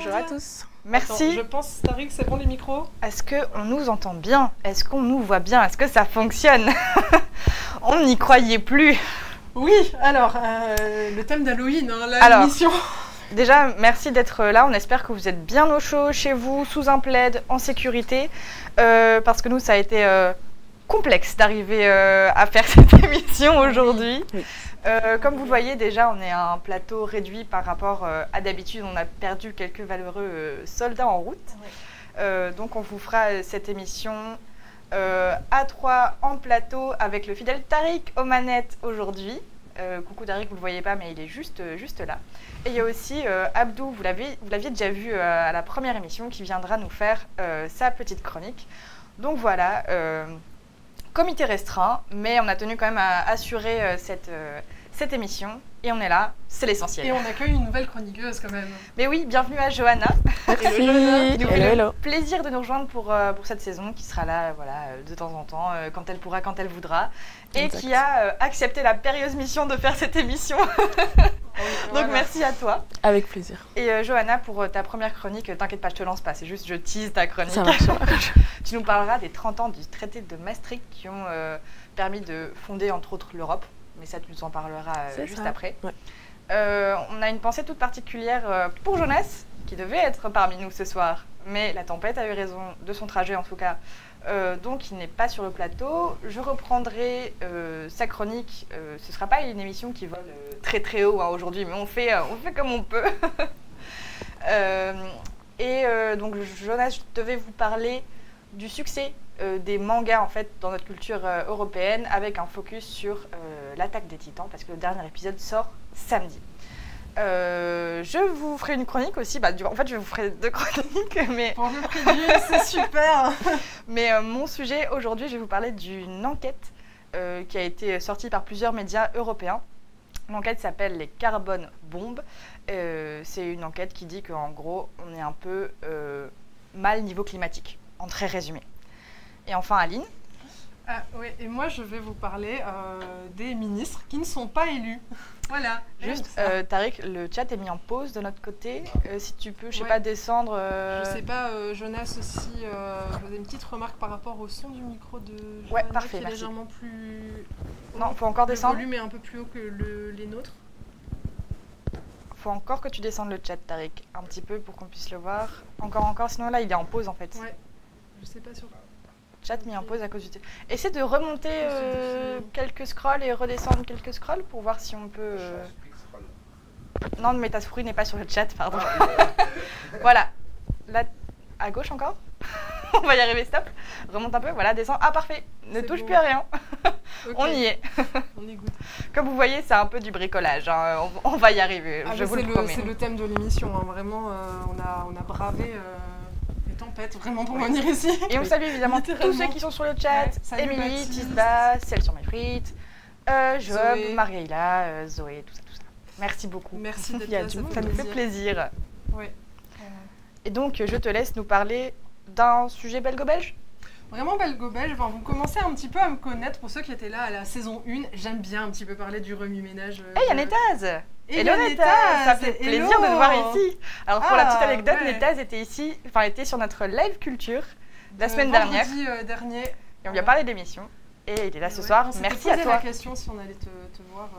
Bonjour à tous. Merci. Attends, je pense, Tariq, c'est bon les micros? Est-ce qu'on nous entend bien? Est-ce qu'on nous voit bien? Est-ce que ça fonctionne? On n'y croyait plus. Oui, alors, le thème d'Halloween, hein, l'émission. Déjà, merci d'être là. On espère que vous êtes bien au chaud chez vous, sous un plaid, en sécurité. Parce que nous, ça a été complexe d'arriver à faire cette émission aujourd'hui. Oui. Comme vous le voyez, déjà, on est à un plateau réduit par rapport à d'habitude. On a perdu quelques valeureux soldats en route. Oui. Donc, on vous fera cette émission à 3 en plateau avec le fidèle Tariq aux manettes aujourd'hui. Coucou Tariq, vous ne le voyez pas, mais il est juste là. Et il y a aussi Abdou, vous l'aviez déjà vu à la première émission, qui viendra nous faire sa petite chronique. Donc voilà, comité restreint, mais on a tenu quand même à assurer cette émission. Et on est là, c'est l'essentiel. Et on accueille une nouvelle chroniqueuse quand même. Mais oui, bienvenue à Johanna. Merci. Johanna. Qui nous fait le plaisir de nous rejoindre pour cette saison, qui sera là voilà, de temps en temps, quand elle pourra, quand elle voudra. Et exact. Qui a accepté la périlleuse mission de faire cette émission. Donc merci à toi. Avec plaisir. Et Johanna, pour ta première chronique, t'inquiète pas, je te lance pas, c'est juste je tease ta chronique. Ça marche. Tu nous parleras des 30 ans du traité de Maastricht qui ont permis de fonder entre autres l'Europe. Mais ça, tu nous en parleras juste après. Ouais. On a une pensée toute particulière pour Jonas, qui devait être parmi nous ce soir. Mais la tempête a eu raison de son trajet, en tout cas. Donc, il n'est pas sur le plateau. Je reprendrai sa chronique. Ce ne sera pas une émission qui vole très très haut hein, aujourd'hui, mais on fait comme on peut. Donc, Jonas, je devais vous parler du succès des mangas en fait dans notre culture européenne avec un focus sur l'attaque des Titans parce que le dernier épisode sort samedi. Je vous ferai une chronique aussi, en fait je vous ferai 2 chroniques mais... Pour le prix d'une, c'est super. Mais mon sujet aujourd'hui, je vais vous parler d'une enquête qui a été sortie par plusieurs médias européens. L'enquête s'appelle les Carbone Bombes. C'est une enquête qui dit qu'en gros on est un peu mal niveau climatique, en très résumé. Et enfin, Aline. Oui, et moi, je vais vous parler des ministres qui ne sont pas élus. Voilà. Juste, Tariq, le chat est mis en pause de notre côté. Si tu peux, je sais pas, descendre... Je sais pas, Jonas aussi, je faisais une petite remarque par rapport au son du micro de Jonas. Ouais, parfait, qui est merci. légèrement plus... Non, faut encore descendre. Le volume est un peu plus haut que les nôtres. Faut encore que tu descendes le chat, Tariq, un petit peu pour qu'on puisse le voir. Encore, sinon là, il est en pause en fait. Ouais, je sais pas sur... Chat mis en pause à cause du... Essaie de remonter quelques scrolls et redescendre quelques scrolls pour voir si on peut... Non, mais ta souris n'est pas sur le chat, pardon. Voilà. Là, à gauche encore. On va y arriver, stop. Remonte un peu, voilà, descends. Ah, parfait. Ne touche plus à rien. Okay. On y est. On y goûte. Comme vous voyez, c'est un peu du bricolage. Hein. On va y arriver, je vous le promets. C'est le thème de l'émission. Hein. Vraiment, on a bravé... tempête, vraiment pour venir ici. Et on salue évidemment tous ceux qui sont sur le chat. Ouais, Émilie, Tisba, Celle sur mes frites, Job, Margaïla, Zoé, tout ça. Merci beaucoup. Merci d'être là, ça nous fait plaisir. Ouais. Et donc, je te laisse nous parler d'un sujet belgo-belge. Vraiment belgo-belge, enfin, vous commencez un petit peu à me connaître pour ceux qui étaient là à la saison 1. J'aime bien un petit peu parler du remue-ménage. Hey, il y a Netaz. Hello Netaz, ça fait plaisir de te voir ici. Alors pour la petite anecdote, Netaz était sur notre live culture la semaine dernière. Dernier. Et on lui a parlé de l'émission. Et il est là ce soir. Merci à toi. On s'était posé la question si on allait te voir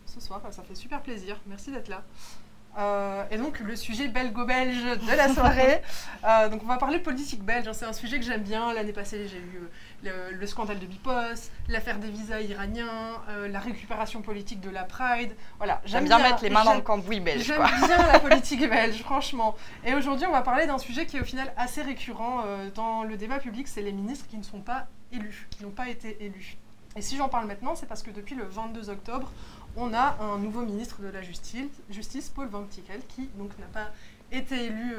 ce soir. Ça fait super plaisir. Merci d'être là. Et donc le sujet belgo-belge de la soirée. Donc on va parler politique belge. C'est un sujet que j'aime bien. L'année passée, j'ai eu le scandale de Bipos, l'affaire des visas iraniens, la récupération politique de la Pride. Voilà, j'aime bien mettre les mains dans le cambouis belge. J'aime bien la politique belge, franchement. Et aujourd'hui, on va parler d'un sujet qui est au final assez récurrent dans le débat public. C'est les ministres qui ne sont pas élus, qui n'ont pas été élus. Et si j'en parle maintenant, c'est parce que depuis le 22 octobre, on a un nouveau ministre de la Justice, Paul Van Tickel, qui donc n'a pas été élu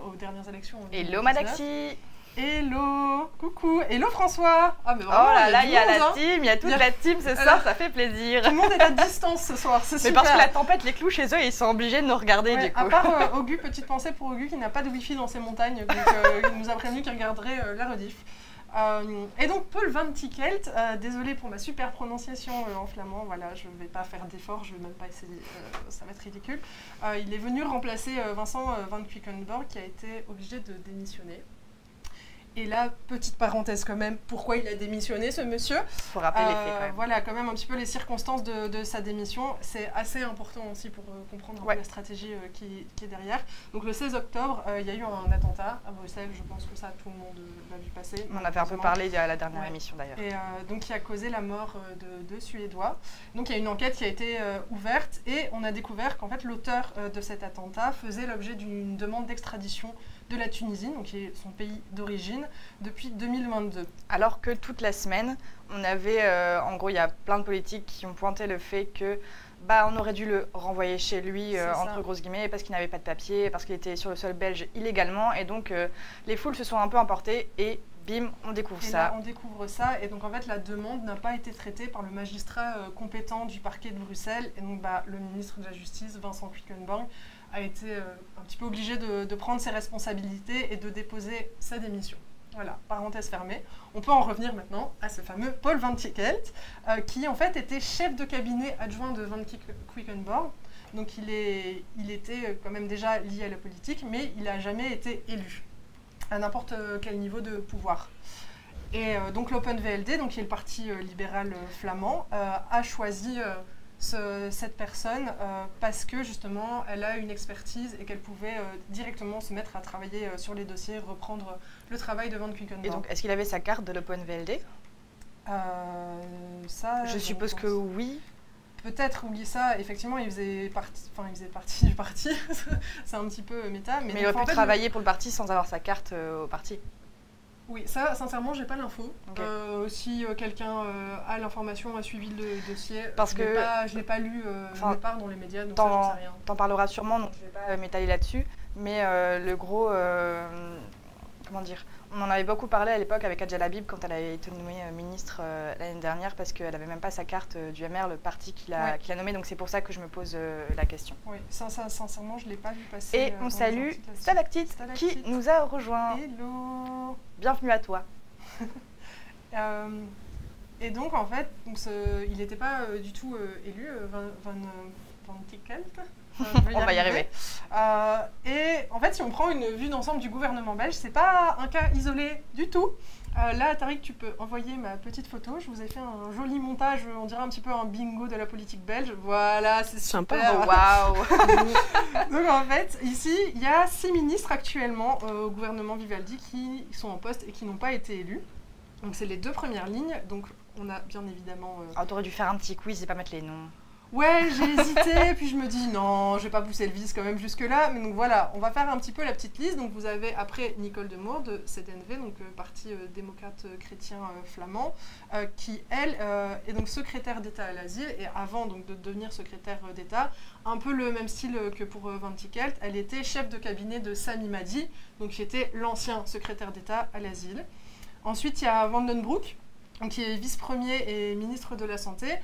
aux dernières élections. Hello Madaxi. Hello, coucou, hello François. Ah mais vraiment, oh là là, il y a la team, il y a toute la team ce soir, ça fait plaisir. Tout le monde est à distance ce soir, c'est super. Mais parce que la tempête les cloue chez eux, ils sont obligés de nous regarder du coup. À part Augu, petite pensée pour Augu qui n'a pas de wifi dans ses montagnes, donc il nous a prévenu qu'il regarderait la rediff. Et donc Paul van Tikelt, désolé pour ma super prononciation en flamand, voilà, je ne vais pas faire d'effort, je ne vais même pas essayer, ça va être ridicule. Il est venu remplacer Vincent van Quickenborg qui a été obligé de démissionner. Et là, petite parenthèse quand même, pourquoi il a démissionné ce monsieur? Il faut rappeler les faits quand même. Voilà, quand même un petit peu les circonstances de sa démission. C'est assez important aussi pour comprendre un peu la stratégie qui est derrière. Donc le 16 octobre, il y a eu un attentat à Bruxelles, je pense que ça tout le monde l'a vu passer. On avait un peu parlé à la dernière émission d'ailleurs. Et donc qui a causé la mort de deux Suédois. Donc il y a une enquête qui a été ouverte et on a découvert qu'en fait l'auteur de cet attentat faisait l'objet d'une demande d'extradition de la Tunisie, donc qui est son pays d'origine, depuis 2022. Alors que toute la semaine, on avait, en gros, il y a plein de politiques qui ont pointé le fait que on aurait dû le renvoyer chez lui, entre grosses guillemets, parce qu'il n'avait pas de papier, parce qu'il était sur le sol belge illégalement, et donc les foules se sont un peu emportées, et bim, on découvre ça. Là, on découvre ça, et donc en fait la demande n'a pas été traitée par le magistrat compétent du parquet de Bruxelles, et donc le ministre de la Justice, Vincent Quickenborg, a été un petit peu obligé de prendre ses responsabilités et de déposer sa démission. Voilà, parenthèse fermée. On peut en revenir maintenant à ce fameux Paul van Tikelt, qui en fait était chef de cabinet adjoint de Van Quickenborg. Donc il était quand même déjà lié à la politique, mais il n'a jamais été élu à n'importe quel niveau de pouvoir. Et donc l'Open VLD, donc qui est le parti libéral flamand, a choisi cette personne parce que justement elle a une expertise et qu'elle pouvait directement se mettre à travailler sur les dossiers, reprendre le travail de Van Quickenborg. Et donc est-ce qu'il avait sa carte de l'Open VLD? Ça, je suppose que oui. Peut-être, oui, ça, effectivement, il faisait partie du parti, c'est un petit peu méta. Mais il aurait pu travailler pour le parti sans avoir sa carte au parti. Oui, ça, sincèrement, j'ai pas l'info. Okay. Si quelqu'un a l'information, a suivi le dossier, parce que je l'ai pas lu nulle part dans les médias, donc ça, j'en sais rien. T'en parleras sûrement, donc je vais pas m'étaler là-dessus. Mais le gros, comment dire, on en avait beaucoup parlé à l'époque avec Adja Labib quand elle a été nommée ministre l'année dernière, parce qu'elle avait même pas sa carte du MR, le parti qui l'a nommée. Donc c'est pour ça que je me pose la question. Oui, sincèrement, je l'ai pas vu passer. Et on salue Stalactite qui nous a rejoint. Hello. Bienvenue à toi. Et donc, en fait, il n'était pas du tout élu, Van Tikelt. On va y arriver. Et en fait, si on prend une vue d'ensemble du gouvernement belge, c'est pas un cas isolé du tout. Là, Tariq, tu peux envoyer ma petite photo. Je vous ai fait un joli montage, on dirait un petit peu un bingo de la politique belge. Voilà, c'est sympa. Super. Waouh. Donc en fait, ici, il y a 6 ministres actuellement au gouvernement Vivaldi qui sont en poste et qui n'ont pas été élus. Donc c'est les 2 premières lignes. Donc on a bien évidemment... t'aurais dû faire un petit quiz et pas mettre les noms. Ouais, j'ai hésité, puis je me dis non, je vais pas pousser le vice quand même jusque-là. Mais donc voilà, on va faire un petit peu la petite liste. Donc vous avez après Nicole Demore de CDNV, donc Parti démocrate chrétien flamand, qui elle est donc secrétaire d'État à l'asile. Et avant donc de devenir secrétaire d'État, un peu le même style que pour Van Tikelt, elle était chef de cabinet de Sami Madi, donc qui était l'ancien secrétaire d'État à l'asile. Ensuite, il y a Van den Broek, qui est vice-premier et ministre de la Santé.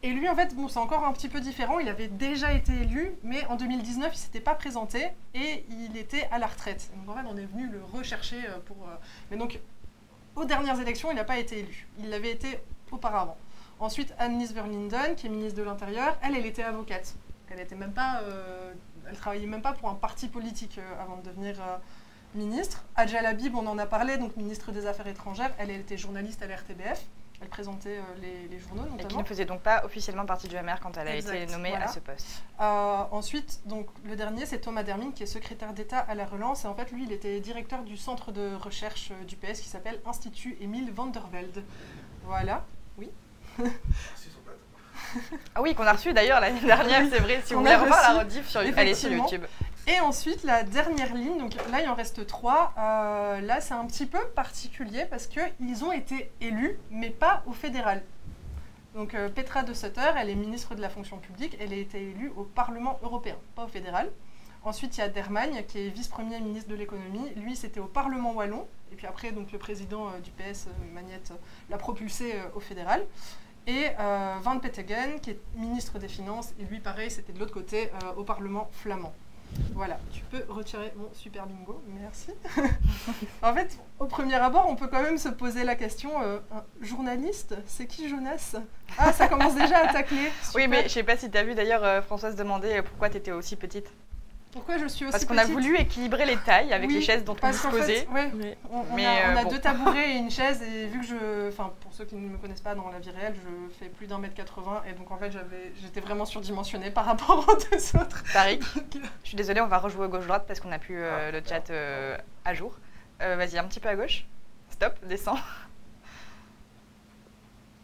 Et lui, en fait, bon, c'est encore un petit peu différent. Il avait déjà été élu, mais en 2019, il ne s'était pas présenté et il était à la retraite. Donc, en fait, on est venu le rechercher pour... Mais donc, aux dernières élections, il n'a pas été élu. Il l'avait été auparavant. Ensuite, Annelies Verlinden, qui est ministre de l'Intérieur, elle était avocate. Elle était même pas... elle travaillait même pas pour un parti politique avant de devenir... ministre. Adja Labib, on en a parlé, donc ministre des Affaires étrangères. Elle était journaliste à l'RTBF. Elle présentait les journaux, notamment. Et qui ne faisait donc pas officiellement partie du MR quand elle a été nommée à ce poste. Ensuite, donc, le dernier, c'est Thomas Dermine, qui est secrétaire d'État à la relance. Et en fait, lui, il était directeur du centre de recherche du PS qui s'appelle Institut Emile van der Velde. Voilà. Oui. Ah oui, qu'on a reçu d'ailleurs l'année dernière, c'est vrai. Si vous voulez revoir la rediff, allez sur YouTube. Et ensuite, la dernière ligne, donc là, il en reste 3. Là, c'est un petit peu particulier parce qu'ils ont été élus, mais pas au fédéral. Donc, Petra de Sutter, elle est ministre de la fonction publique. Elle a été élue au Parlement européen, pas au fédéral. Ensuite, il y a Dermagne, qui est vice-premier ministre de l'économie. Lui, c'était au Parlement wallon. Et puis après, donc, le président du PS, Magnette, l'a propulsé au fédéral. Et Van Petegem, qui est ministre des Finances. Et lui, pareil, c'était de l'autre côté, au Parlement flamand. Voilà, tu peux retirer mon super bingo, merci. En fait, au premier abord, on peut quand même se poser la question, un journaliste, c'est qui Jonas? Ah, ça commence déjà à tacler. Oui, mais je sais pas si tu as vu d'ailleurs Françoise demander pourquoi tu étais aussi petite. Pourquoi je suis aussi Parce qu'on petite? a voulu équilibrer les tailles avec Oui, les chaises dont on disposait. Fait, ouais, mais on a bon. 2 tabourets et une chaise, et vu que pour ceux qui ne me connaissent pas dans la vie réelle, je fais plus d'1m80, et donc en fait j'étais vraiment surdimensionnée par rapport aux 2 autres. Tariq, je suis désolée, on va rejouer à gauche-droite parce qu'on n'a plus le chat à jour. Vas-y, un petit peu à gauche. Stop, descends.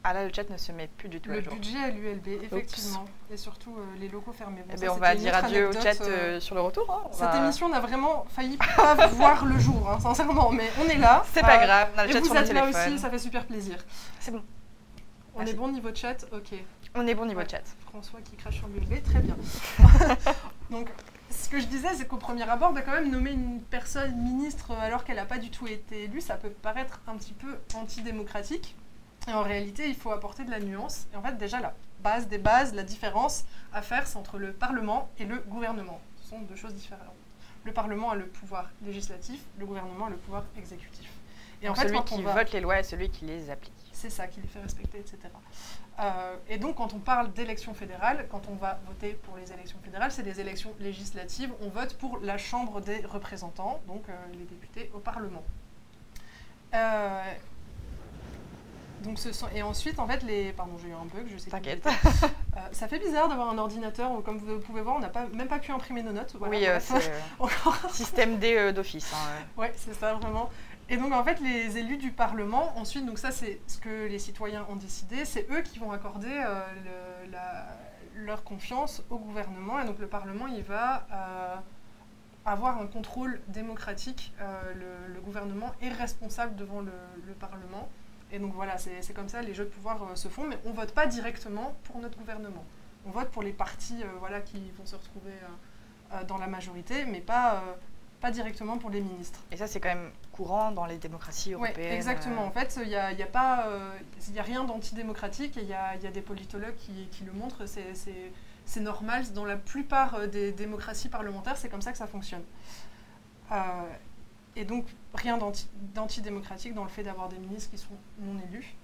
Ah là, le chat ne se met plus du tout à jour. Le budget à l'ULB, effectivement. Oups. Et surtout les locaux fermés. Bon, on va dire adieu au chat sur le retour. Hein. Cette émission n'a vraiment failli pas voir le jour, hein, sincèrement. Mais on est là. C'est pas grave, on a le et chat vous sur le êtes là téléphone. aussi, ça fait super plaisir. C'est bon. On est bon niveau chat? Ok. On est bon niveau chat. François qui crache sur l'ULB, très bien. Donc, ce que je disais, c'est qu'au premier abord, quand même, nommer une personne ministre alors qu'elle n'a pas du tout été élue, ça peut paraître un petit peu antidémocratique. Et en réalité, il faut apporter de la nuance. Et en fait, déjà, la base des bases, la différence à faire, c'est entre le Parlement et le gouvernement. Ce sont 2 choses différentes. Le Parlement a le pouvoir législatif, le gouvernement a le pouvoir exécutif. Et en fait, celui qui vote les lois et celui qui les applique. C'est ça, qui les fait respecter, etc. Et donc, quand on parle d'élections fédérales, quand on va voter pour les élections fédérales, c'est des élections législatives. On vote pour la Chambre des représentants, donc les députés au Parlement. Donc et ensuite, en fait, Pardon, j'ai eu un bug, je sais pas. T'inquiète. Ça fait bizarre d'avoir un ordinateur où, comme vous pouvez voir, on n'a même pas pu imprimer nos notes. Voilà, oui, c'est système D d'office. Hein. Ouais, c'est ça, vraiment. Et donc, en fait, les élus du Parlement, ensuite, donc ça, c'est ce que les citoyens ont décidé, c'est eux qui vont accorder leur confiance au gouvernement. Et donc, le Parlement, il va avoir un contrôle démocratique. Le gouvernement est responsable devant le Parlement. Et donc voilà, c'est comme ça, les jeux de pouvoir se font, mais on ne vote pas directement pour notre gouvernement. On vote pour les partis qui vont se retrouver dans la majorité, mais pas directement pour les ministres. Et ça, c'est quand même courant dans les démocraties européennes. Oui, exactement. En fait, il n'y a rien d'antidémocratique, et il y a des politologues qui le montrent, c'est normal. Dans la plupart des démocraties parlementaires, c'est comme ça que ça fonctionne. Et donc, rien d'antidémocratique dans le fait d'avoir des ministres qui sont non élus.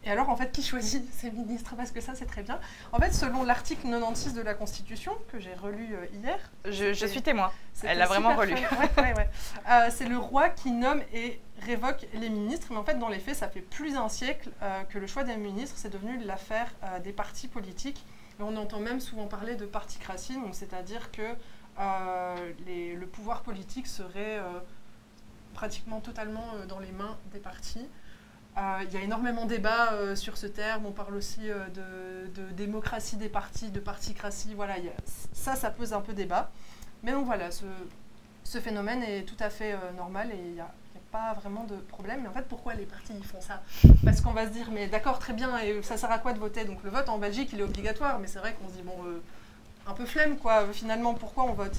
Et alors, en fait, qui choisit ces ministres? Parce que ça, c'est très bien. En fait, selon l'article 96 de la Constitution, que j'ai relu hier... Je suis témoin. Elle l'a vraiment relu. Ouais. C'est le roi qui nomme et révoque les ministres. Mais en fait, dans les faits, ça fait plus d'un siècle que le choix des ministres, c'est devenu l'affaire des partis politiques. Et on entend même souvent parler de particratie, donc c'est-à-dire que le pouvoir politique serait... pratiquement totalement dans les mains des partis. Il y a énormément de débats sur ce terme. On parle aussi de démocratie des partis, de particratie. Voilà, ça pose un peu débat. Mais donc voilà, ce phénomène est tout à fait normal et il n'y a pas vraiment de problème. Mais en fait, pourquoi les partis ils font ça? Parce qu'on va se dire, mais d'accord, très bien, et ça sert à quoi de voter? Donc le vote en Belgique, il est obligatoire, mais c'est vrai qu'on se dit, bon... un peu flemme, quoi, finalement, pourquoi on vote?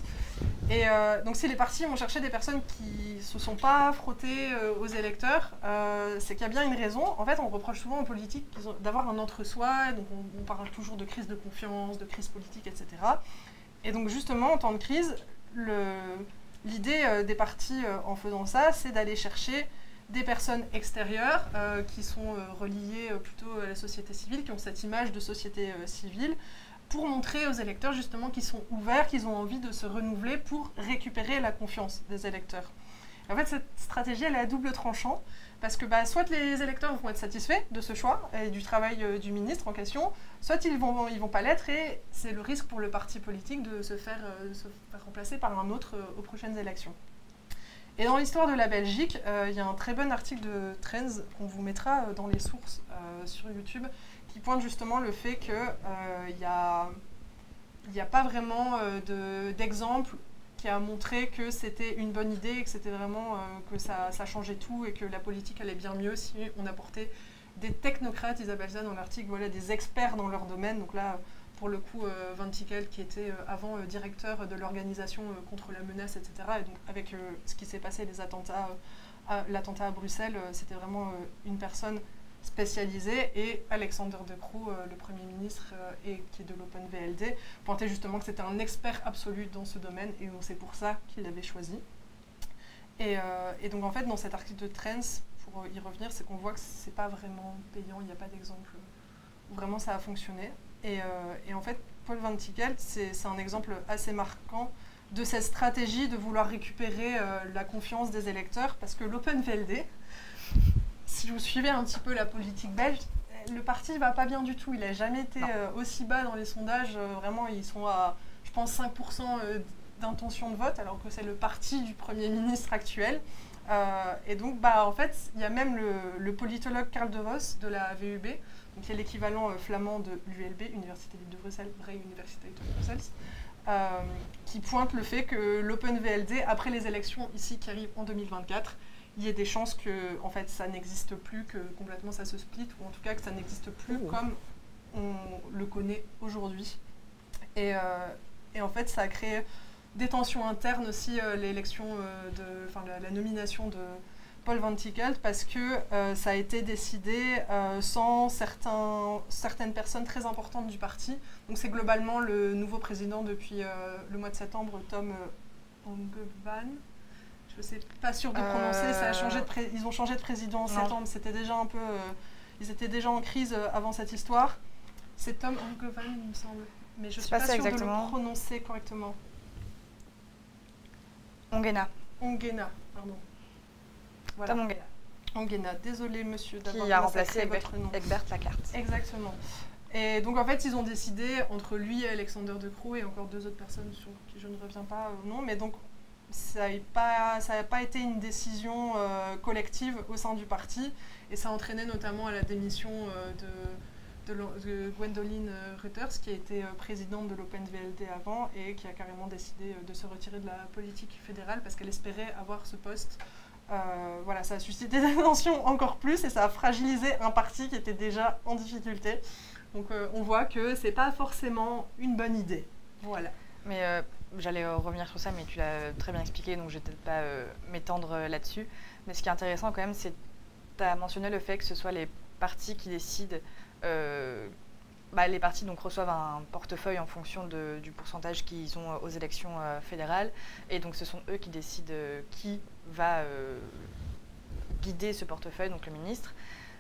Et donc si les partis vont chercher des personnes qui ne se sont pas frottées aux électeurs, c'est qu'il y a bien une raison. En fait, on reproche souvent aux politiques d'avoir un entre-soi, donc on parle toujours de crise de confiance, de crise politique, etc. Et donc justement, en temps de crise, l'idée des partis en faisant ça, c'est d'aller chercher des personnes extérieures qui sont reliées plutôt à la société civile, qui ont cette image de société civile, pour montrer aux électeurs justement qu'ils sont ouverts, qu'ils ont envie de se renouveler pour récupérer la confiance des électeurs. En fait, cette stratégie, elle est à double tranchant, parce que soit les électeurs vont être satisfaits de ce choix et du travail du ministre en question, soit ils vont pas l'être, et c'est le risque pour le parti politique de se faire remplacer par un autre aux prochaines élections. Et dans l'histoire de la Belgique, il y a un très bon article de Trends qu'on vous mettra dans les sources sur YouTube, qui pointe justement le fait qu'il n'y a pas vraiment d'exemple qui a montré que c'était une bonne idée, que c'était vraiment que ça changeait tout et que la politique allait bien mieux si on apportait des technocrates, ils appellent ça dans l'article, voilà, des experts dans leur domaine. Donc là, pour le coup, Van Tickel, qui était avant directeur de l'organisation contre la menace, etc. Et donc avec ce qui s'est passé, l'attentat à Bruxelles, c'était vraiment une personne spécialisés. Et Alexander De Croo, le Premier ministre et qui est de l'OpenVLD, pointait justement que c'était un expert absolu dans ce domaine et donc c'est pour ça qu'il l'avait choisi. Et donc en fait, dans cet article de Trends, pour y revenir, c'est qu'on voit que c'est pas vraiment payant, il n'y a pas d'exemple où vraiment ça a fonctionné. Et en fait, Paul Van Tichelt, c'est un exemple assez marquant de cette stratégie de vouloir récupérer la confiance des électeurs, parce que l'OpenVLD, si vous suivez un petit peu la politique belge, le parti ne va pas bien du tout. Il n'a jamais été aussi bas dans les sondages. Vraiment, ils sont à, je pense, 5% d'intention de vote, alors que c'est le parti du Premier ministre actuel. Et donc, en fait, il y a même le politologue Karl de Vos de la VUB, donc qui est l'équivalent flamand de l'ULB, Université libre de Bruxelles, Vrije Universiteit de Bruxelles, qui pointe le fait que l'OpenVLD, après les élections ici qui arrivent en 2024, il y ait des chances que en fait, ça n'existe plus, que complètement ça se split, ou en tout cas que ça n'existe plus comme on le connaît aujourd'hui. Et en fait, ça a créé des tensions internes aussi, l'élection, la nomination de Paul Van Tichelt, parce que ça a été décidé sans certaines personnes très importantes du parti. Donc c'est globalement le nouveau président depuis le mois de septembre, Tom Ongevan. Je ne suis pas sûre de prononcer, ça a changé ils ont changé de président en septembre, c'était déjà un peu... ils étaient déjà en crise avant cette histoire. C'est Tom Ongevan, il me semble. Mais je ne suis pas sûre exactement de le prononcer correctement. Ongena, pardon. Voilà. Tom Ongena, désolé monsieur d'avoir qui a remplacé votre nom. Egbert Lacarte. Exactement. Et donc en fait ils ont décidé entre lui et Alexander De Croo et encore deux autres personnes sur qui je ne reviens pas au nom, mais donc ça n'a pas été une décision collective au sein du parti et ça a entraîné notamment à la démission de Gwendoline Reuters, qui a été présidente de l'OpenVLD avant et qui a carrément décidé de se retirer de la politique fédérale parce qu'elle espérait avoir ce poste. Voilà, ça a suscité des tensions encore plus et ça a fragilisé un parti qui était déjà en difficulté. Donc on voit que c'est pas forcément une bonne idée. Voilà. Mais j'allais revenir sur ça, mais tu l'as très bien expliqué, donc je vais peut-être pas m'étendre là-dessus. Mais ce qui est intéressant quand même, c'est que tu as mentionné le fait que ce soit les partis qui décident. Les partis donc, reçoivent un portefeuille en fonction du pourcentage qu'ils ont aux élections fédérales. Et donc ce sont eux qui décident qui va guider ce portefeuille, donc le ministre.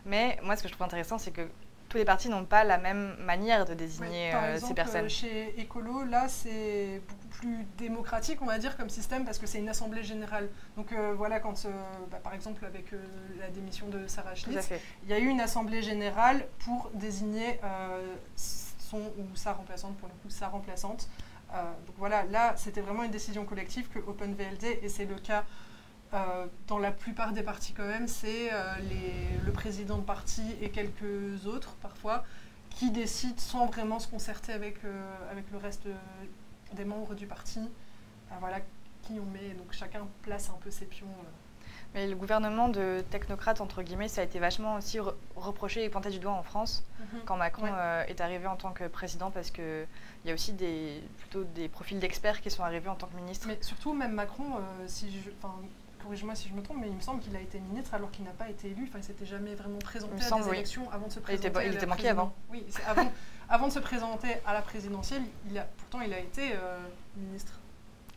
Mais moi, ce que je trouve intéressant, c'est que tous les partis n'ont pas la même manière de désigner ces personnes. Chez Écolo, là, c'est beaucoup plus démocratique, on va dire, comme système, parce que c'est une assemblée générale. Donc voilà, quand, par exemple, avec la démission de Sarah Schlitz, il y a eu une assemblée générale pour désigner son ou sa remplaçante, pour le coup, sa remplaçante. Donc voilà, là, c'était vraiment une décision collective que OpenVLD, et c'est le cas dans la plupart des partis quand même, c'est le président de parti et quelques autres parfois qui décident sans vraiment se concerter avec le reste des membres du parti. Voilà qui on met, donc chacun place un peu ses pions. Mais le gouvernement de technocrates, entre guillemets, ça a été vachement aussi reproché et pointé du doigt en France quand Macron est arrivé en tant que président, parce qu'il y a aussi plutôt des profils d'experts qui sont arrivés en tant que ministre. Mais surtout, même Macron, corrige-moi si je me trompe, mais il me semble qu'il a été ministre alors qu'il n'a pas été élu. Enfin, il ne s'était jamais vraiment présenté à des élections avant de se présenter. Il était manqué avant. Oui, avant de se présenter à la présidentielle, pourtant il a été ministre.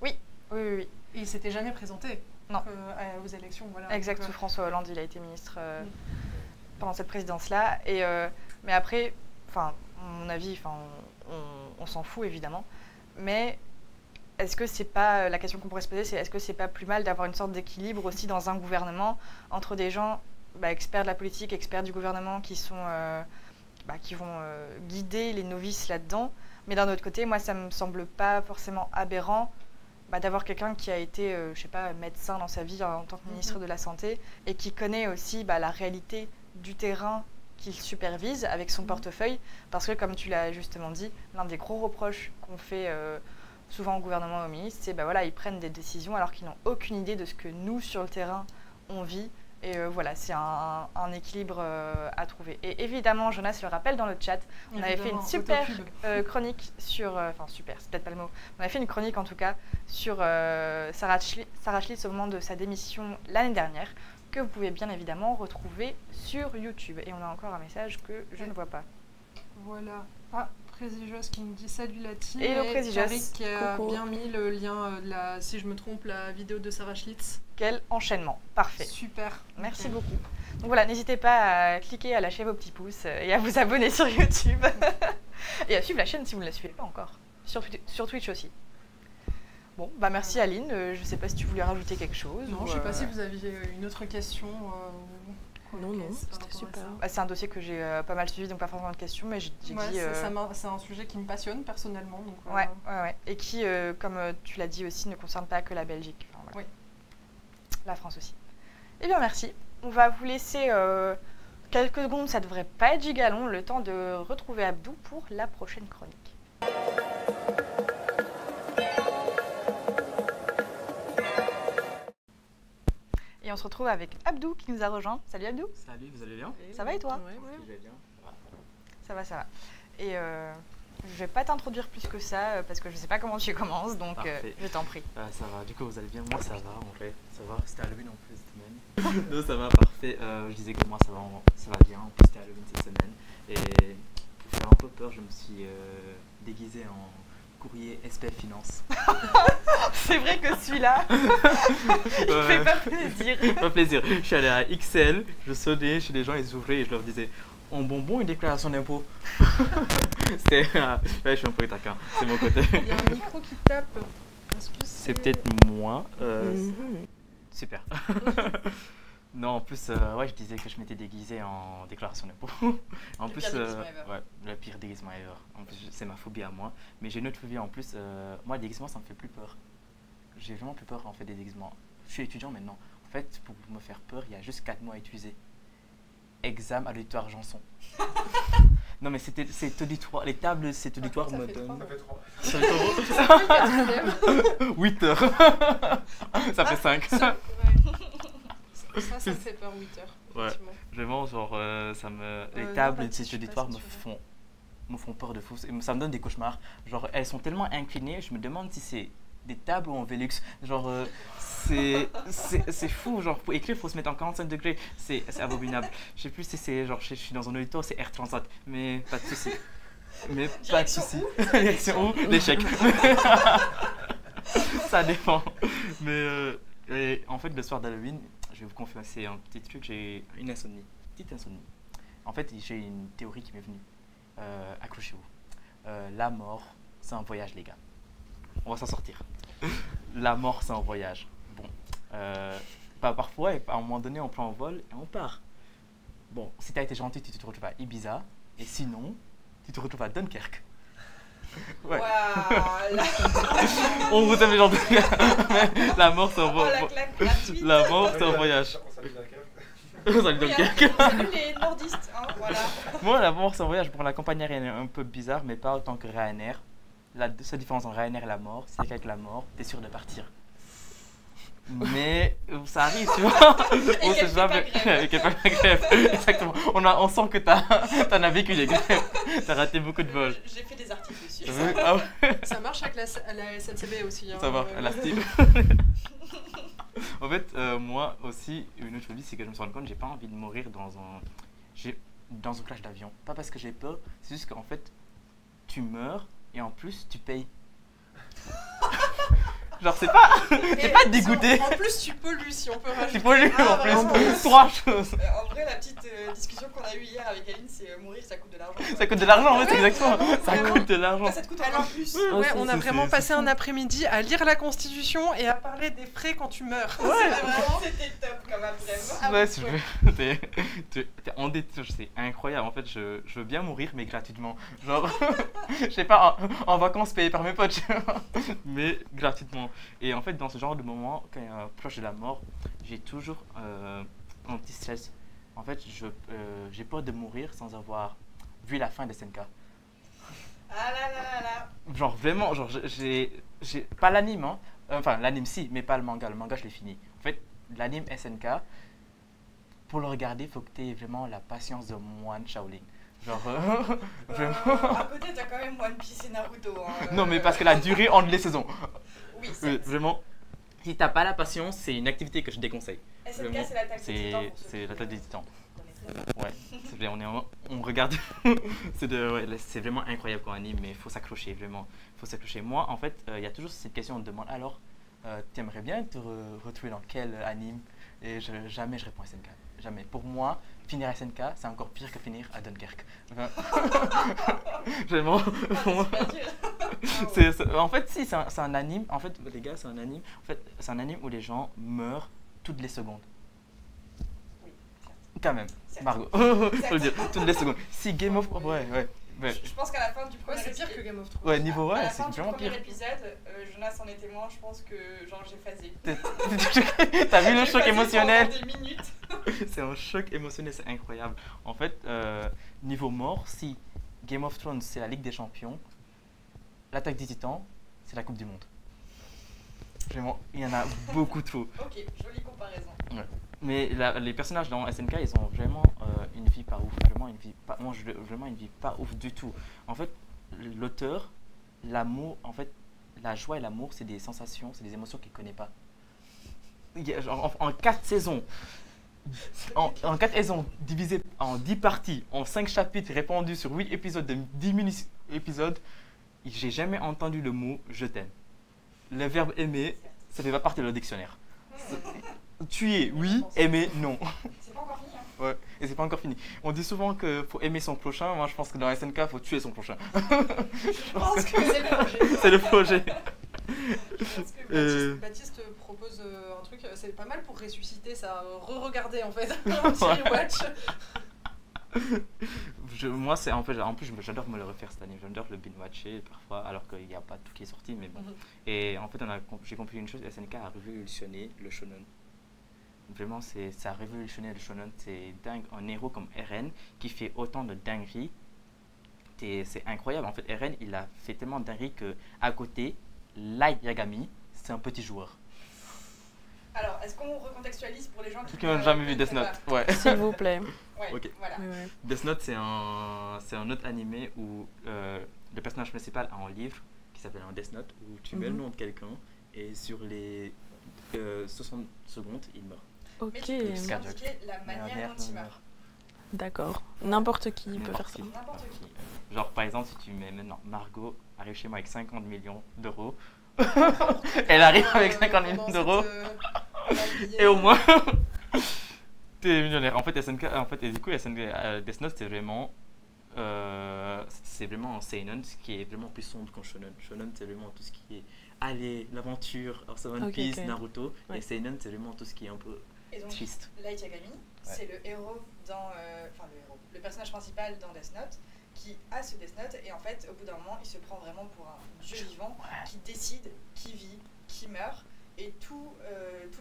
Oui. Et il ne s'était jamais présenté aux élections. Voilà. Exact, sous François Hollande, il a été ministre pendant cette présidence-là. Mais après, à mon avis, on s'en fout évidemment. Mais est-ce que c'est pas, la question qu'on pourrait se poser, c'est est-ce que c'est pas plus mal d'avoir une sorte d'équilibre aussi dans un gouvernement entre des gens experts de la politique, experts du gouvernement qui vont guider les novices là-dedans, mais d'un autre côté, moi ça me semble pas forcément aberrant d'avoir quelqu'un qui a été, médecin dans sa vie en tant que ministre de la Santé et qui connaît aussi la réalité du terrain qu'il supervise avec son portefeuille, parce que comme tu l'as justement dit, l'un des gros reproches qu'on fait souvent au gouvernement et aux ministres, c'est ils prennent des décisions alors qu'ils n'ont aucune idée de ce que nous, sur le terrain, on vit Et voilà, c'est un équilibre à trouver. Et évidemment, Jonas le rappelle dans le chat, on avait fait une super chronique sur... Enfin, super, c'est peut-être pas le mot. On avait fait une chronique, en tout cas, sur Sarah Schlitz au moment de sa démission l'année dernière, que vous pouvez bien évidemment retrouver sur YouTube. Et on a encore un message que je ne vois pas. Voilà. Ah, Présigos qui nous dit salut la team. Et le Présigos qui a bien mis le lien de la, si je me trompe, la vidéo de Sarah Schlitz. Quel enchaînement, parfait. Super. Merci beaucoup. Donc voilà, n'hésitez pas à cliquer, à lâcher vos petits pouces et à vous abonner sur YouTube. Et à suivre la chaîne si vous ne la suivez pas encore. Sur Twitch aussi. Bon, bah merci Aline. Je ne sais pas si tu voulais rajouter quelque chose. Non, je ne sais pas si vous aviez une autre question. Non, c'était super. Bah, c'est un dossier que j'ai pas mal suivi, donc pas forcément de questions, mais j'ai dit... C'est un sujet qui me passionne personnellement. Donc, ouais. Et qui, comme tu l'as dit aussi, ne concerne pas que la Belgique. Enfin, voilà. Oui. La France aussi. Eh bien, merci. On va vous laisser quelques secondes, ça devrait pas être giga long, le temps de retrouver Abdou pour la prochaine chronique. Et on se retrouve avec Abdou qui nous a rejoint. Salut Abdou. Salut, vous allez bien? Ça va et toi? Ouais. Je vais bien. Ça va. Et je vais pas t'introduire plus que ça parce que je sais pas comment tu commences, donc je t'en prie. Ça va, du coup vous allez bien? Moi ça va en fait, ça va, c'était Halloween en plus cette semaine. Non, ça va, parfait. Je disais que moi ça va bien, en plus c'était Halloween cette semaine. Et pour faire un peu peur, je me suis déguisé en courrier SPF Finance. C'est vrai que celui-là, il fait pas plaisir. Pas plaisir. Je suis allé à XL, je sonnais chez les gens, ils ouvraient et je leur disais en bonbon une déclaration d'impôt. C'était. Ouais, je suis un peu taquin, c'est mon côté. Il y a un micro qui tape. C'est peut-être moi. Super. Non, en plus, ouais, je disais que je m'étais déguisé en déclaration d'impôt. En plus, ouais, le pire déguisement ever. En plus, c'est ma phobie à moi. Mais j'ai une autre phobie en plus. Moi, le déguisement, ça me fait plus peur. J'ai vraiment plus peur en fait des déguisements. Je suis étudiant maintenant. En fait, pour me faire peur, il y a juste 4 mots à utiliser. Examen à l'auditoire Janson. Non, mais c'est auditoire. Les tables, c'est auditoire me donne. Ça fait 3. 8 heures. Ça fait 5. Ça me fait peur 8 heures. Ouais, vraiment, genre, les tables, ces auditoires me font peur de fou. Ça me donne des cauchemars. Genre, elles sont tellement inclinées, je me demande si c'est des tables ou en Velux. Genre, c'est fou. Genre, pour écrire, il faut se mettre en 45 degrés. C'est abominable. Je sais plus si c'est, genre, je suis dans un auditoire, c'est R37. Mais pas de souci. Direction où? L'échec. Ça dépend. Mais en fait, le soir d'Halloween, je vais vous confesser un petit truc, j'ai une insomnie, petite insomnie. En fait, j'ai une théorie qui m'est venue. Accrochez-vous. La mort, c'est un voyage, les gars. On va s'en sortir. La mort, c'est un voyage. Bon, parfois, à un moment donné, on prend un vol et on part. Bon, si tu as été gentil, tu te retrouves à Ibiza. Et sinon, tu te retrouves à Dunkerque. Ouais. Voilà. On vous aime gentil. La mort, c'est un voyage. La mort, c'est un voyage. Salut Dunkerque. Salut les nordistes, hein, voilà. Moi, la mort, c'est un voyage. Bon, la compagnie aérienne est un peu bizarre, mais pas autant que Ryanair. La seule différence entre Ryanair et la mort, c'est qu'avec la mort, t'es sûr de partir. Mais ça arrive, tu vois. On sait jamais. Avec la grève. Exactement. On sent que t'en as vécu les grèves. T'as raté beaucoup de vols. J'ai fait des articles dessus. Ah ouais. Ça marche avec la SNCB aussi. Hein, ça marche, à la Steve. En fait, moi aussi, une autre phobie, c'est que je me suis rendu compte que j'ai pas envie de mourir dans un crash d'avion. Pas parce que j'ai peur, c'est juste qu'en fait, tu meurs et en plus, tu payes. Genre, c'est pas dégoûté. En plus, tu pollues si on peut rajouter. Tu pollues en plus. 3 choses. En vrai, la petite discussion qu'on a eue hier avec Aline, c'est mourir, ça coûte de l'argent. Ça coûte de l'argent, ouais, c'est exactement. Ça vraiment. coûte de l'argent. Ça te coûte un plus. Ouais, on a vraiment passé un après-midi à lire la Constitution et à parler des frais quand tu meurs. Ouais, c'était top comme après-midi. Ouais, t'es en détouche, c'est incroyable. En fait, je veux bien mourir, mais gratuitement. Genre, je sais pas, en vacances payées par mes potes, mais gratuitement. Et en fait, dans ce genre de moment, quand il y a proche de la mort, j'ai toujours un petit stress. En fait, j'ai peur de mourir sans avoir vu la fin de SNK. Ah là là là là. Genre vraiment, genre j'ai pas l'anime, hein. Enfin l'anime si, mais pas le manga. Le manga je l'ai fini. En fait, l'anime SNK, pour le regarder, il faut que tu aies vraiment la patience de moine Shaolin. Genre, vraiment. À côté, t'as quand même One Piece et Naruto. Hein, Non, mais parce que la durée entre les saisons. Oui, c'est Vraiment, si t'as pas la patience, c'est une activité que je déconseille. SNK, c'est l'attaque des titans. C'est l'attaque des titans. Ouais, c'est vrai, on regarde. C'est vraiment incroyable comme anime, mais il faut s'accrocher, vraiment. Il faut s'accrocher. Moi, en fait, il y a toujours cette question, on me demande alors, t'aimerais bien te retrouver dans quel anime? Et jamais je réponds SNK. Jamais. Pour moi, finir à SNK, c'est encore pire que finir à Dunkerque. Enfin, vraiment, pour moi. En fait, si, c'est un anime. En fait, les gars, c'est un anime. En fait, c'est un anime où les gens meurent toutes les secondes. Quand même, Margot. Faut le dire, toutes les secondes. Si Game of Thrones, ouais. Je pense qu'à la fin du premier c'est pire que Game of Thrones. Ouais, niveau à la c'est fin du vraiment premier pire. épisode, Jonas en est témoin, je pense que genre j'ai phasé. T'as vu le choc émotionnel? Des minutes. C'est un choc émotionnel, c'est incroyable. En fait, niveau mort, si Game of Thrones c'est la Ligue des Champions, l'Attaque des Titans c'est la Coupe du Monde. Vraiment, il y en a beaucoup trop. Ok, jolie comparaison. Ouais. Mais les personnages dans SNK, ils ont vraiment une vie pas ouf. Vraiment une vie pas ouf du tout. En fait, l'auteur, l'amour, en fait, la joie et l'amour, c'est des sensations, c'est des émotions qu'il ne connaît pas. Genre, en 4 saisons, en 4 saisons divisées en 10 parties, en 5 chapitres répandus sur 8 épisodes de 10 mini-épisodes, j'ai jamais entendu le mot « je t'aime ». Le verbe « aimer », ça ne fait pas partie de leur dictionnaire. Tuer, oui, aimer, non. C'est pas encore fini, hein. Ouais, et c'est pas encore fini. On dit souvent qu'il faut aimer son prochain. Moi, je pense que dans SNK, il faut tuer son prochain. Je pense que c'est le projet. C'est le projet. Je pense que Baptiste propose un truc, c'est pas mal pour ressusciter, ça, re-regarder en fait, un petit rewatch. Moi, c'est en plus, j'adore me le refaire cette année. J'adore le binge-watcher parfois, alors qu'il n'y a pas tout qui est sorti, mais bon. Et en fait, j'ai compris une chose, SNK a révolutionné le shonen. Vraiment, ça a révolutionné le shonen. C'est dingue. Un héros comme Eren qui fait autant de dingueries, c'est incroyable. En fait, Eren, il a fait tellement de dingueries qu'à côté, Light Yagami, c'est un petit joueur. Alors, est-ce qu'on recontextualise pour les gens qui n'ont jamais vu Death Note? Ouais. S'il vous plaît. Ouais, ok. Voilà. Ouais. Death Note, c'est un autre animé où le personnage principal a un livre qui s'appelle un Death Note où tu mets le nom de quelqu'un et sur les 60 secondes, il meurt. Ok. Mais tu peux nous indiquer la manière dont il meurt. D'accord. N'importe qui peut faire ça. N'importe qui. Genre, par exemple, si tu mets maintenant Margot arrive chez moi avec 50 millions d'euros, elle arrive avec 50 millions d'euros, et au moins, t'es millionnaire. En fait, SNK, et du coup, Death Note, c'est vraiment un seinen, ce qui est vraiment plus sombre qu'un shonen. Shonen, c'est vraiment tout ce qui est l'aventure, alors c'est One Piece, Naruto, et seinen, c'est vraiment tout ce qui est un peu triste. Light Yagami, c'est le héros dans, le personnage principal dans Death Note, qui a ce Death Note, et en fait, au bout d'un moment, il se prend vraiment pour un dieu vivant qui décide qui vit, qui meurt. Et tout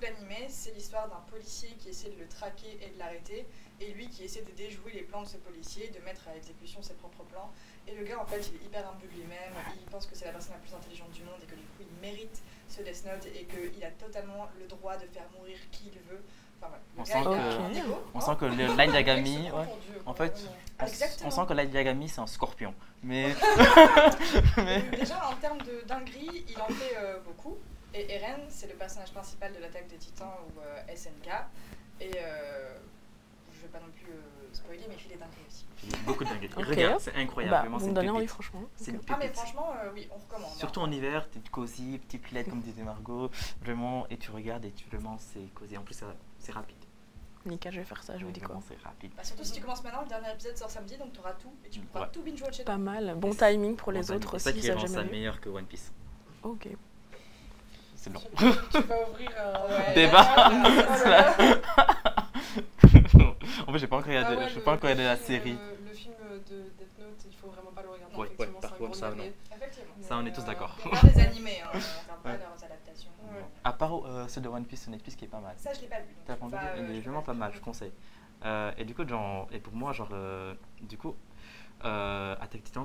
l'animé, c'est l'histoire d'un policier qui essaie de le traquer et de l'arrêter, et lui qui essaie de déjouer les plans de ce policier, de mettre à exécution ses propres plans. Et le gars, en fait, il est hyper imbu de lui-même, il pense que c'est la personne la plus intelligente du monde, et que du coup, il mérite ce Death Note, et qu'il a totalement le droit de faire mourir qui il veut. Enfin, ouais. On sent que le Light Yagami, en fait, on sent que Light Yagami, c'est un scorpion. Mais... Déjà, en termes de dinguerie, il en fait beaucoup. Et Eren, c'est le personnage principal de l'attaque des Titans ou SNK. Et je vais pas non plus spoiler, mais il fait des dingueries aussi. Il fait beaucoup de dingueries. Okay. Regarde, c'est incroyable. Vous me donnez envie, franchement. C'est mais franchement, oui, on recommande. Surtout en hiver, t'es cosy, petit plaid comme disait Margot. Vraiment, et tu regardes et vraiment, c'est cosy. En plus, c'est rapide. Nickel, je vais faire ça, je vous dis quoi. C'est rapide. Surtout si tu commences maintenant, le dernier épisode sort samedi, donc tu auras tout et tu pourras tout binge-watcher. Pas mal, bon timing pour les autres aussi. C'est ça qui rend ça meilleur que One Piece. Ok. C'est long. Tu vas ouvrir un débat. En fait, j'ai pas encore regardé la série. Le film de Death Note, il faut vraiment pas le regarder. Ouais, par contre, ça, non. Ça, on est tous d'accord. On regarde les animés, on regarde pas leurs adaptations. À part ceux de One Piece sur Netflix qui est pas mal. Ça, je l'ai pas vu. T'as pas vu? Il est vraiment pas mal, je conseille. Et du coup, et pour moi, Attaque Titan,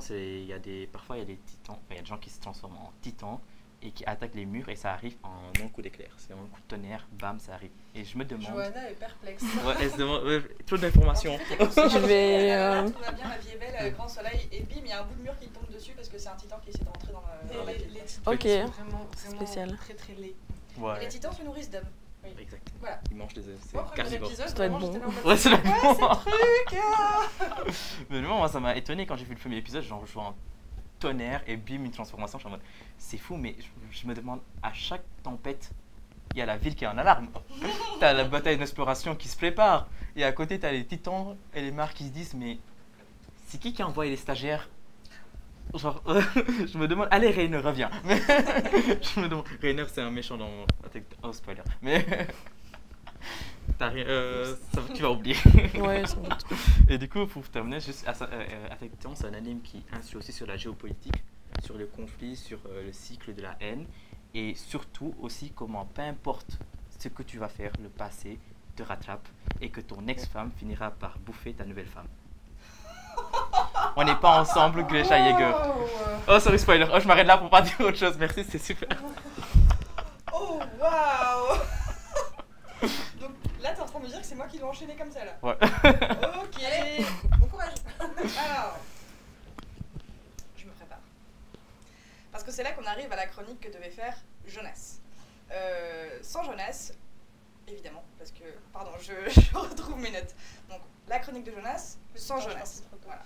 parfois il y a des titans, il y a des gens qui se transforment en titans, et qui attaquent les murs et ça arrive en un coup d'éclair. C'est un coup de tonnerre, bam, ça arrive. Et je me demande... Johanna est perplexe. Ouais, elle se demande... trop d'informations. Je vais. Tout va bien, la vie est belle, grand soleil, et bim, il y a un bout de mur qui tombe dessus parce que c'est un titan qui essaie de rentrer dans la Les cave. titans Ok. sont vraiment Spécial. très très laids. Ouais, Les titans se nourrissent d'hommes. exactement. Voilà. Ils mangent des œufs, c'est Moi, premier carnivore. épisode, Ça doit être vraiment, bon. j'étais là en mode, Ouais, c'est la truc Mais non, moi ça m'a étonné quand j'ai vu le premier épisode, genre je vois un tonnerre et bim, une transformation, je suis en mode c'est fou, mais je me demande à chaque tempête, il y a la ville qui est en alarme. T'as la bataille d'exploration qui se prépare et à côté t'as les titans et les mares qui se disent mais c'est qui a envoyé les stagiaires? Genre, je me demande, allez Rainer, reviens. Mais je me demande, Rainer c'est un méchant dans... Oh spoiler, mais... tu vas oublier. Ouais, sans doute. Et du coup, pour terminer, juste Attack Titan, c'est un anime qui insulte aussi sur la géopolitique, sur le conflit, sur le cycle de la haine, et surtout aussi comment, peu importe ce que tu vas faire, le passé te rattrape et que ton ex-femme finira par bouffer ta nouvelle femme. On n'est pas ensemble, Gretchen Jäger. Oh, sorry, spoiler. Oh, je m'arrête là pour pas dire autre chose. Merci, c'est super. Oh waouh. Donc là, t'es en train de me dire que c'est moi qui dois enchaîner comme ça là. Ouais. Ok. Allez, bon courage. Alors, je me prépare. Parce que c'est là qu'on arrive à la chronique que devait faire Jonas. Sans Jonas, évidemment, parce que, pardon, je retrouve mes notes. Donc, la chronique de Jonas, sans Jonas. Voilà.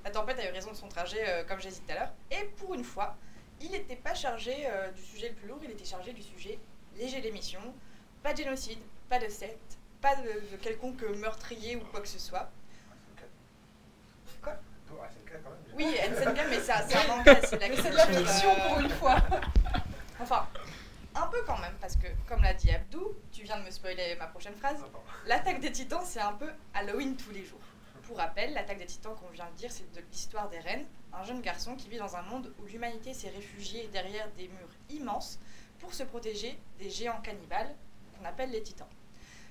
La tempête a eu raison de son trajet, comme j'ai dit tout à l'heure. Et pour une fois, il n'était pas chargé du sujet le plus lourd, il était chargé du sujet léger d'émission. Pas de génocide, pas de secte, pas de quelconque meurtrier ou quoi que ce soit. Quoi? Oui, SNK, mais c'est un manga, c'est C'est de la fiction pour une fois. Enfin, un peu quand même, parce que, comme l'a dit Abdou, tu viens de me spoiler ma prochaine phrase, l'attaque des titans, c'est un peu Halloween tous les jours. Pour rappel, l'attaque des titans qu'on vient de dire, c'est de l'histoire d'Eren, un jeune garçon qui vit dans un monde où l'humanité s'est réfugiée derrière des murs immenses pour se protéger des géants cannibales qu'on appelle les titans.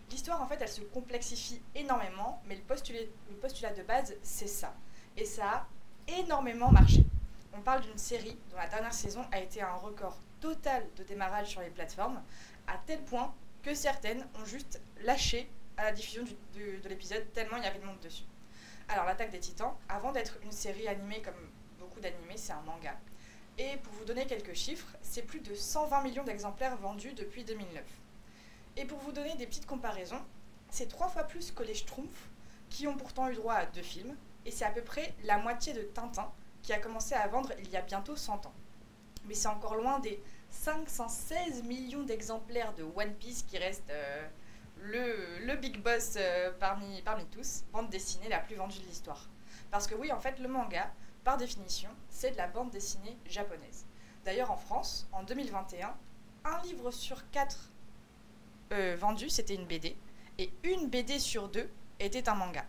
L'histoire, en fait, elle se complexifie énormément, mais le postulat de base, c'est ça. Et ça a énormément marché. On parle d'une série dont la dernière saison a été un record total de démarrage sur les plateformes, à tel point que certaines ont juste lâché à la diffusion de l'épisode, tellement il y avait de monde dessus. Alors, l'Attaque des Titans, avant d'être une série animée comme beaucoup d'animés, c'est un manga. Et pour vous donner quelques chiffres, c'est plus de 120 millions d'exemplaires vendus depuis 2009. Et pour vous donner des petites comparaisons, c'est 3 fois plus que les Schtroumpfs, qui ont pourtant eu droit à 2 films, et c'est à peu près la moitié de Tintin, qui a commencé à vendre il y a bientôt 100 ans. Mais c'est encore loin des 516 millions d'exemplaires de One Piece qui reste le big boss parmi tous, bande dessinée la plus vendue de l'histoire. Parce que oui, en fait, le manga, par définition, c'est de la bande dessinée japonaise. D'ailleurs, en France, en 2021, un livre sur 4 vendu, c'était une BD, et une BD sur 2 était un manga.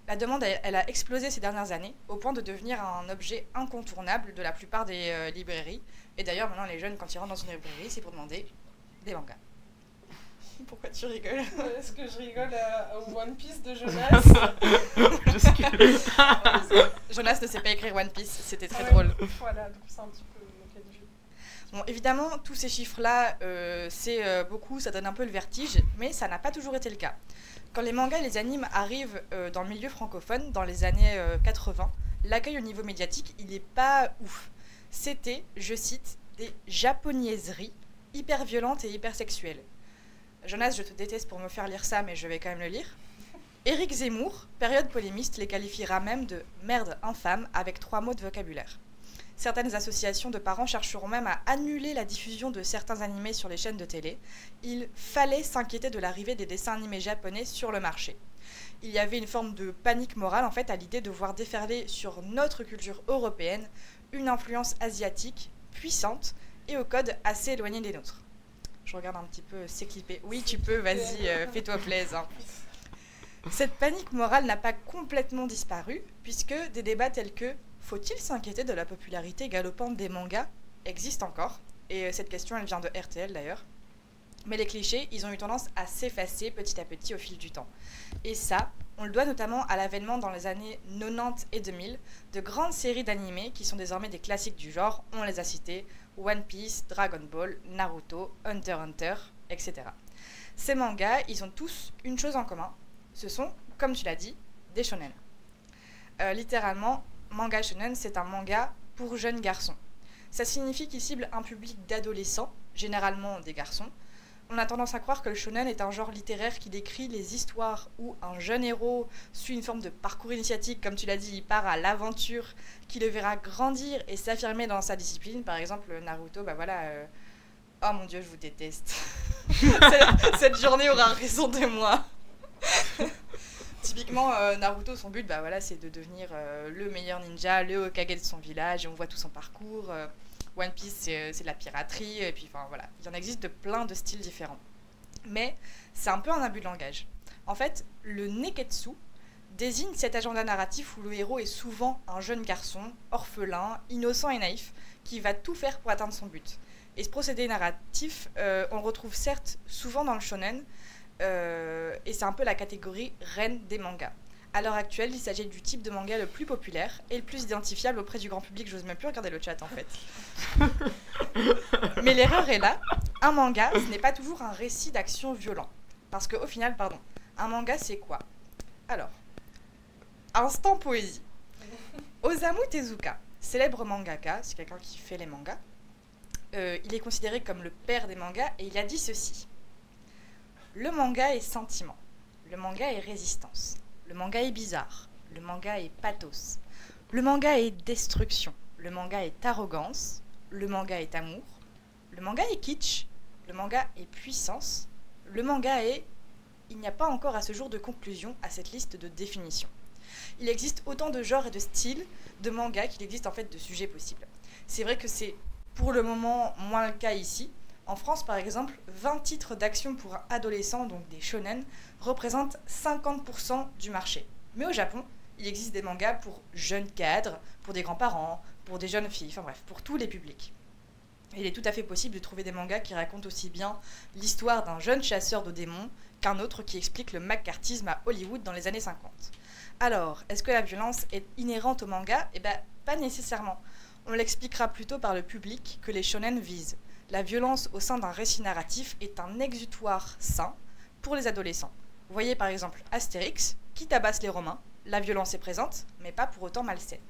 La demande, elle a explosé ces dernières années, au point de devenir un objet incontournable de la plupart des librairies. Et d'ailleurs, maintenant, les jeunes, quand ils rentrent dans une librairie, c'est pour demander des mangas. Pourquoi tu rigoles? Est-ce que je rigole au One Piece de Jonas? Jonas ne sait pas écrire One Piece, c'était très drôle. Voilà, donc c'est un petit peu le cas du jeu. Bon, évidemment, tous ces chiffres-là, c'est beaucoup, ça donne un peu le vertige, mais ça n'a pas toujours été le cas. Quand les mangas et les animes arrivent dans le milieu francophone, dans les années 80, l'accueil au niveau médiatique, il n'est pas ouf. C'était, je cite, des japoniaiseries hyper violentes et hyper sexuelles. Jonas, je te déteste pour me faire lire ça, mais je vais quand même le lire. Éric Zemmour, période polémiste, les qualifiera même de « merde infâme » avec 3 mots de vocabulaire. Certaines associations de parents chercheront même à annuler la diffusion de certains animés sur les chaînes de télé. Il fallait s'inquiéter de l'arrivée des dessins animés japonais sur le marché. Il y avait une forme de panique morale en fait à l'idée de voir déferler sur notre culture européenne une influence asiatique puissante et au code assez éloigné des nôtres. Je regarde un petit peu s'éclipper. Oui, tu peux, vas-y, fais-toi plaisir. Hein. Cette panique morale n'a pas complètement disparu, puisque des débats tels que « faut-il s'inquiéter de la popularité galopante des mangas ?» existent encore, et cette question, elle vient de RTL d'ailleurs. Mais les clichés, ils ont eu tendance à s'effacer petit à petit au fil du temps. Et ça, on le doit notamment à l'avènement dans les années 90 et 2000 de grandes séries d'animés qui sont désormais des classiques du genre, on les a cités, One Piece, Dragon Ball, Naruto, Hunter x Hunter, etc. Ces mangas, ils ont tous une chose en commun. Ce sont, comme tu l'as dit, des shonen. Littéralement, manga shonen, c'est un manga pour jeunes garçons. Ça signifie qu'il cible un public d'adolescents, généralement des garçons. On a tendance à croire que le shonen est un genre littéraire qui décrit les histoires où un jeune héros suit une forme de parcours initiatique, comme tu l'as dit, il part à l'aventure, qui le verra grandir et s'affirmer dans sa discipline. Par exemple, Naruto, bah voilà... Oh mon Dieu, je vous déteste. Cette journée aura raison de moi. Typiquement, Naruto, son but, bah voilà, c'est de devenir le meilleur ninja, le Hokage de son village, et on voit tout son parcours. One Piece, c'est de la piraterie, et puis enfin voilà, il y en existe de plein de styles différents. Mais c'est un peu un abus de langage. En fait, le neketsu désigne cet agenda narratif où le héros est souvent un jeune garçon, orphelin, innocent et naïf, qui va tout faire pour atteindre son but. Et ce procédé narratif, on le retrouve certes souvent dans le shonen, et c'est un peu la catégorie reine des mangas. À l'heure actuelle, il s'agit du type de manga le plus populaire et le plus identifiable auprès du grand public. J'ose même plus regarder le chat en fait. Mais l'erreur est là. Un manga, ce n'est pas toujours un récit d'action violent. Parce qu'au final, un manga c'est quoi? Alors, instant poésie. Osamu Tezuka, célèbre mangaka, c'est quelqu'un qui fait les mangas. Il est considéré comme le père des mangas et il a dit ceci. Le manga est sentiment, le manga est résistance, le manga est bizarre, le manga est pathos, le manga est destruction, le manga est arrogance, le manga est amour, le manga est kitsch, le manga est puissance, le manga est... Il n'y a pas encore à ce jour de conclusion à cette liste de définitions. Il existe autant de genres et de styles de manga qu'il existe en fait de sujets possibles. C'est vrai que c'est pour le moment moins le cas ici. En France, par exemple, 20 titres d'action pour adolescents, donc des shonen, représentent 50% du marché. Mais au Japon, il existe des mangas pour jeunes cadres, pour des grands-parents, pour des jeunes filles, enfin bref, pour tous les publics. Et il est tout à fait possible de trouver des mangas qui racontent aussi bien l'histoire d'un jeune chasseur de démons qu'un autre qui explique le macartisme à Hollywood dans les années 50. Alors, est-ce que la violence est inhérente au manga? Eh bien, pas nécessairement. On l'expliquera plutôt par le public que les shonen visent. La violence au sein d'un récit narratif est un exutoire sain pour les adolescents. Vous voyez par exemple Astérix, qui tabasse les Romains. La violence est présente, mais pas pour autant malsaine.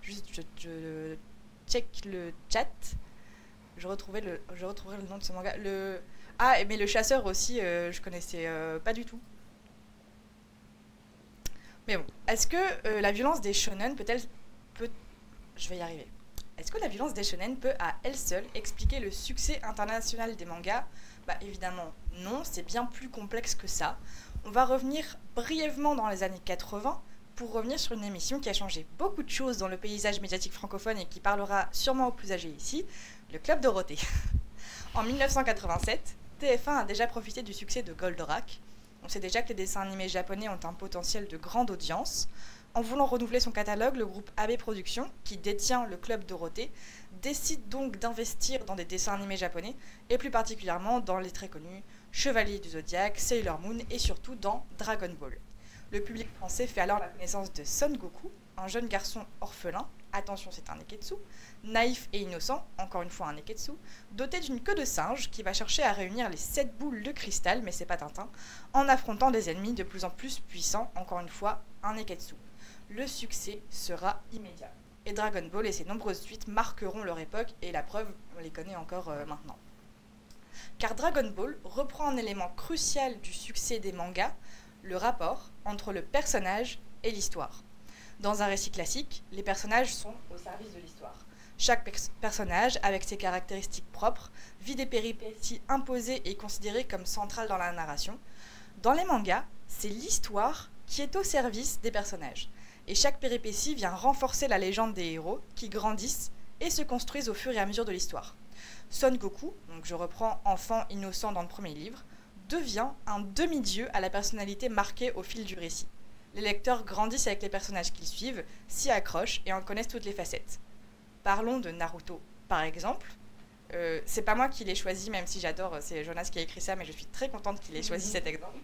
Juste, je check le chat. Je retrouverai le nom de ce manga. Ah, mais le chasseur aussi, je connaissais pas du tout. Mais bon, est-ce que la violence des shonen Je vais y arriver. Est-ce que la violence des shonen peut à elle seule expliquer le succès international des mangas? Bah évidemment non, c'est bien plus complexe que ça. On va revenir brièvement dans les années 80 pour revenir sur une émission qui a changé beaucoup de choses dans le paysage médiatique francophone et qui parlera sûrement aux plus âgés ici, le Club Dorothée. En 1987, TF1 a déjà profité du succès de Goldorak. On sait déjà que les dessins animés japonais ont un potentiel de grande audience. En voulant renouveler son catalogue, le groupe AB Productions, qui détient le Club Dorothée, décide donc d'investir dans des dessins animés japonais, et plus particulièrement dans les très connus Chevalier du Zodiaque, Sailor Moon et surtout dans Dragon Ball. Le public français fait alors la connaissance de Son Goku, un jeune garçon orphelin, attention c'est un neketsu, naïf et innocent, encore une fois un neketsu, doté d'une queue de singe qui va chercher à réunir les 7 boules de cristal, mais c'est pas Tintin, en affrontant des ennemis de plus en plus puissants, encore une fois un neketsu. Le succès sera immédiat. Et Dragon Ball et ses nombreuses suites marqueront leur époque, et la preuve, on les connaît encore maintenant. Car Dragon Ball reprend un élément crucial du succès des mangas, le rapport entre le personnage et l'histoire. Dans un récit classique, les personnages sont au service de l'histoire. Chaque personnage, avec ses caractéristiques propres, vit des péripéties imposées et considérées comme centrales dans la narration. Dans les mangas, c'est l'histoire qui est au service des personnages. Et chaque péripétie vient renforcer la légende des héros qui grandissent et se construisent au fur et à mesure de l'histoire. Son Goku, donc je reprends enfant innocent dans le premier livre, devient un demi-dieu à la personnalité marquée au fil du récit. Les lecteurs grandissent avec les personnages qu'ils suivent, s'y accrochent et en connaissent toutes les facettes. Parlons de Naruto, par exemple. C'est pas moi qui l'ai choisi, même si j'adore, c'est Jonas qui a écrit ça, mais je suis très contente qu'il ait choisi cet exemple.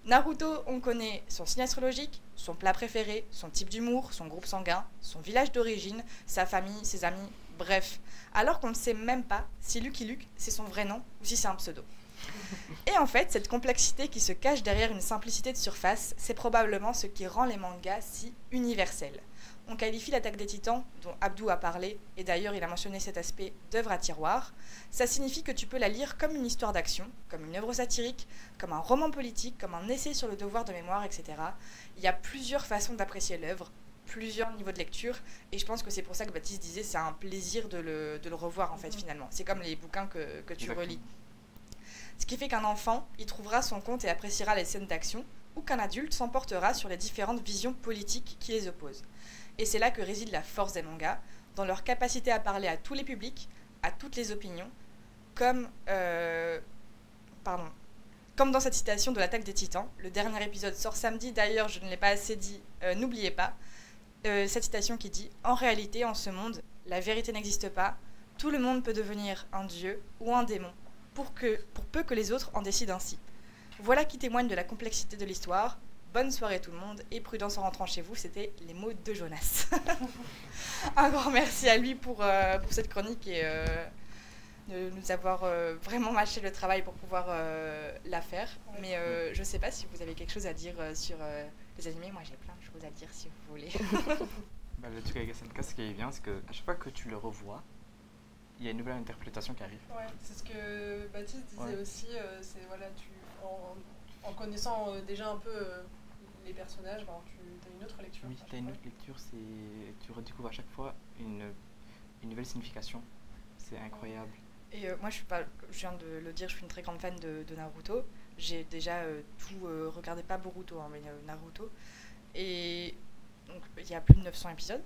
Naruto, on connaît son signe astrologique, son plat préféré, son type d'humour, son groupe sanguin, son village d'origine, sa famille, ses amis, Bref, alors qu'on ne sait même pas si Lucky Luke, c'est son vrai nom ou si c'est un pseudo. Et en fait, cette complexité qui se cache derrière une simplicité de surface, c'est probablement ce qui rend les mangas si universels. On qualifie l'Attaque des Titans, dont Abdou a parlé, et d'ailleurs il a mentionné cet aspect d'œuvre à tiroir. Ça signifie que tu peux la lire comme une histoire d'action, comme une œuvre satirique, comme un roman politique, comme un essai sur le devoir de mémoire, etc. Il y a plusieurs façons d'apprécier l'œuvre, plusieurs niveaux de lecture, et je pense que c'est pour ça que Baptiste disait c'est un plaisir de le revoir en fait finalement. C'est comme les bouquins que tu relis. Ce qui fait qu'un enfant y trouvera son compte et appréciera les scènes d'action, ou qu'un adulte s'emportera sur les différentes visions politiques qui les opposent. Et c'est là que réside la force des mangas, dans leur capacité à parler à tous les publics, à toutes les opinions, comme dans cette citation de l'Attaque des Titans. Le dernier épisode sort samedi, d'ailleurs je ne l'ai pas assez dit, n'oubliez pas. Cette citation qui dit « En réalité, en ce monde, la vérité n'existe pas, tout le monde peut devenir un dieu ou un démon, pour peu que les autres en décident ainsi. » Voilà qui témoigne de la complexité de l'histoire. Bonne soirée tout le monde et prudence en rentrant chez vous, c'était les mots de Jonas. Un grand merci à lui pour cette chronique et de nous avoir vraiment mâché le travail pour pouvoir la faire. Mais je ne sais pas si vous avez quelque chose à dire sur les animés. Moi j'ai plein de choses à dire si vous voulez. Le truc avec SNK, ce qui est bien, c'est qu'à chaque fois que tu le revois, il y a une nouvelle interprétation qui arrive. Ouais, c'est ce que Baptiste disait aussi. C'est voilà, en connaissant déjà un peu les personnages, tu as une autre lecture. Oui, tu as une autre lecture, tu redécouvres à chaque fois une nouvelle signification. C'est incroyable. Et moi, je viens de le dire, je suis une très grande fan de Naruto. J'ai déjà tout regardé, pas Boruto, mais Naruto. Et donc, il y a plus de 900 épisodes.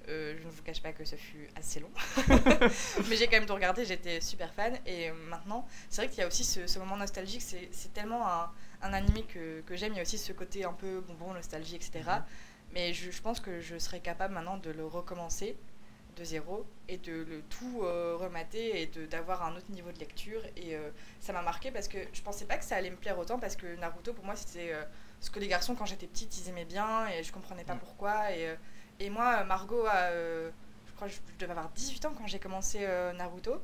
Je ne vous cache pas que ce fut assez long. Mais j'ai quand même tout regardé, j'étais super fan. Et maintenant, c'est vrai qu'il y a aussi ce moment nostalgique. C'est tellement un animé que j'aime. Il y a aussi ce côté un peu bonbon, nostalgie, etc. Mais je pense que je serais capable maintenant de le recommencer de zéro et de le tout remater et d'avoir un autre niveau de lecture. Et ça m'a marqué parce que je pensais pas que ça allait me plaire autant, parce que Naruto, pour moi, c'était ce que les garçons, quand j'étais petite, ils aimaient bien et je comprenais pas pourquoi. Et moi, Margot, je crois que je devais avoir 18 ans quand j'ai commencé Naruto.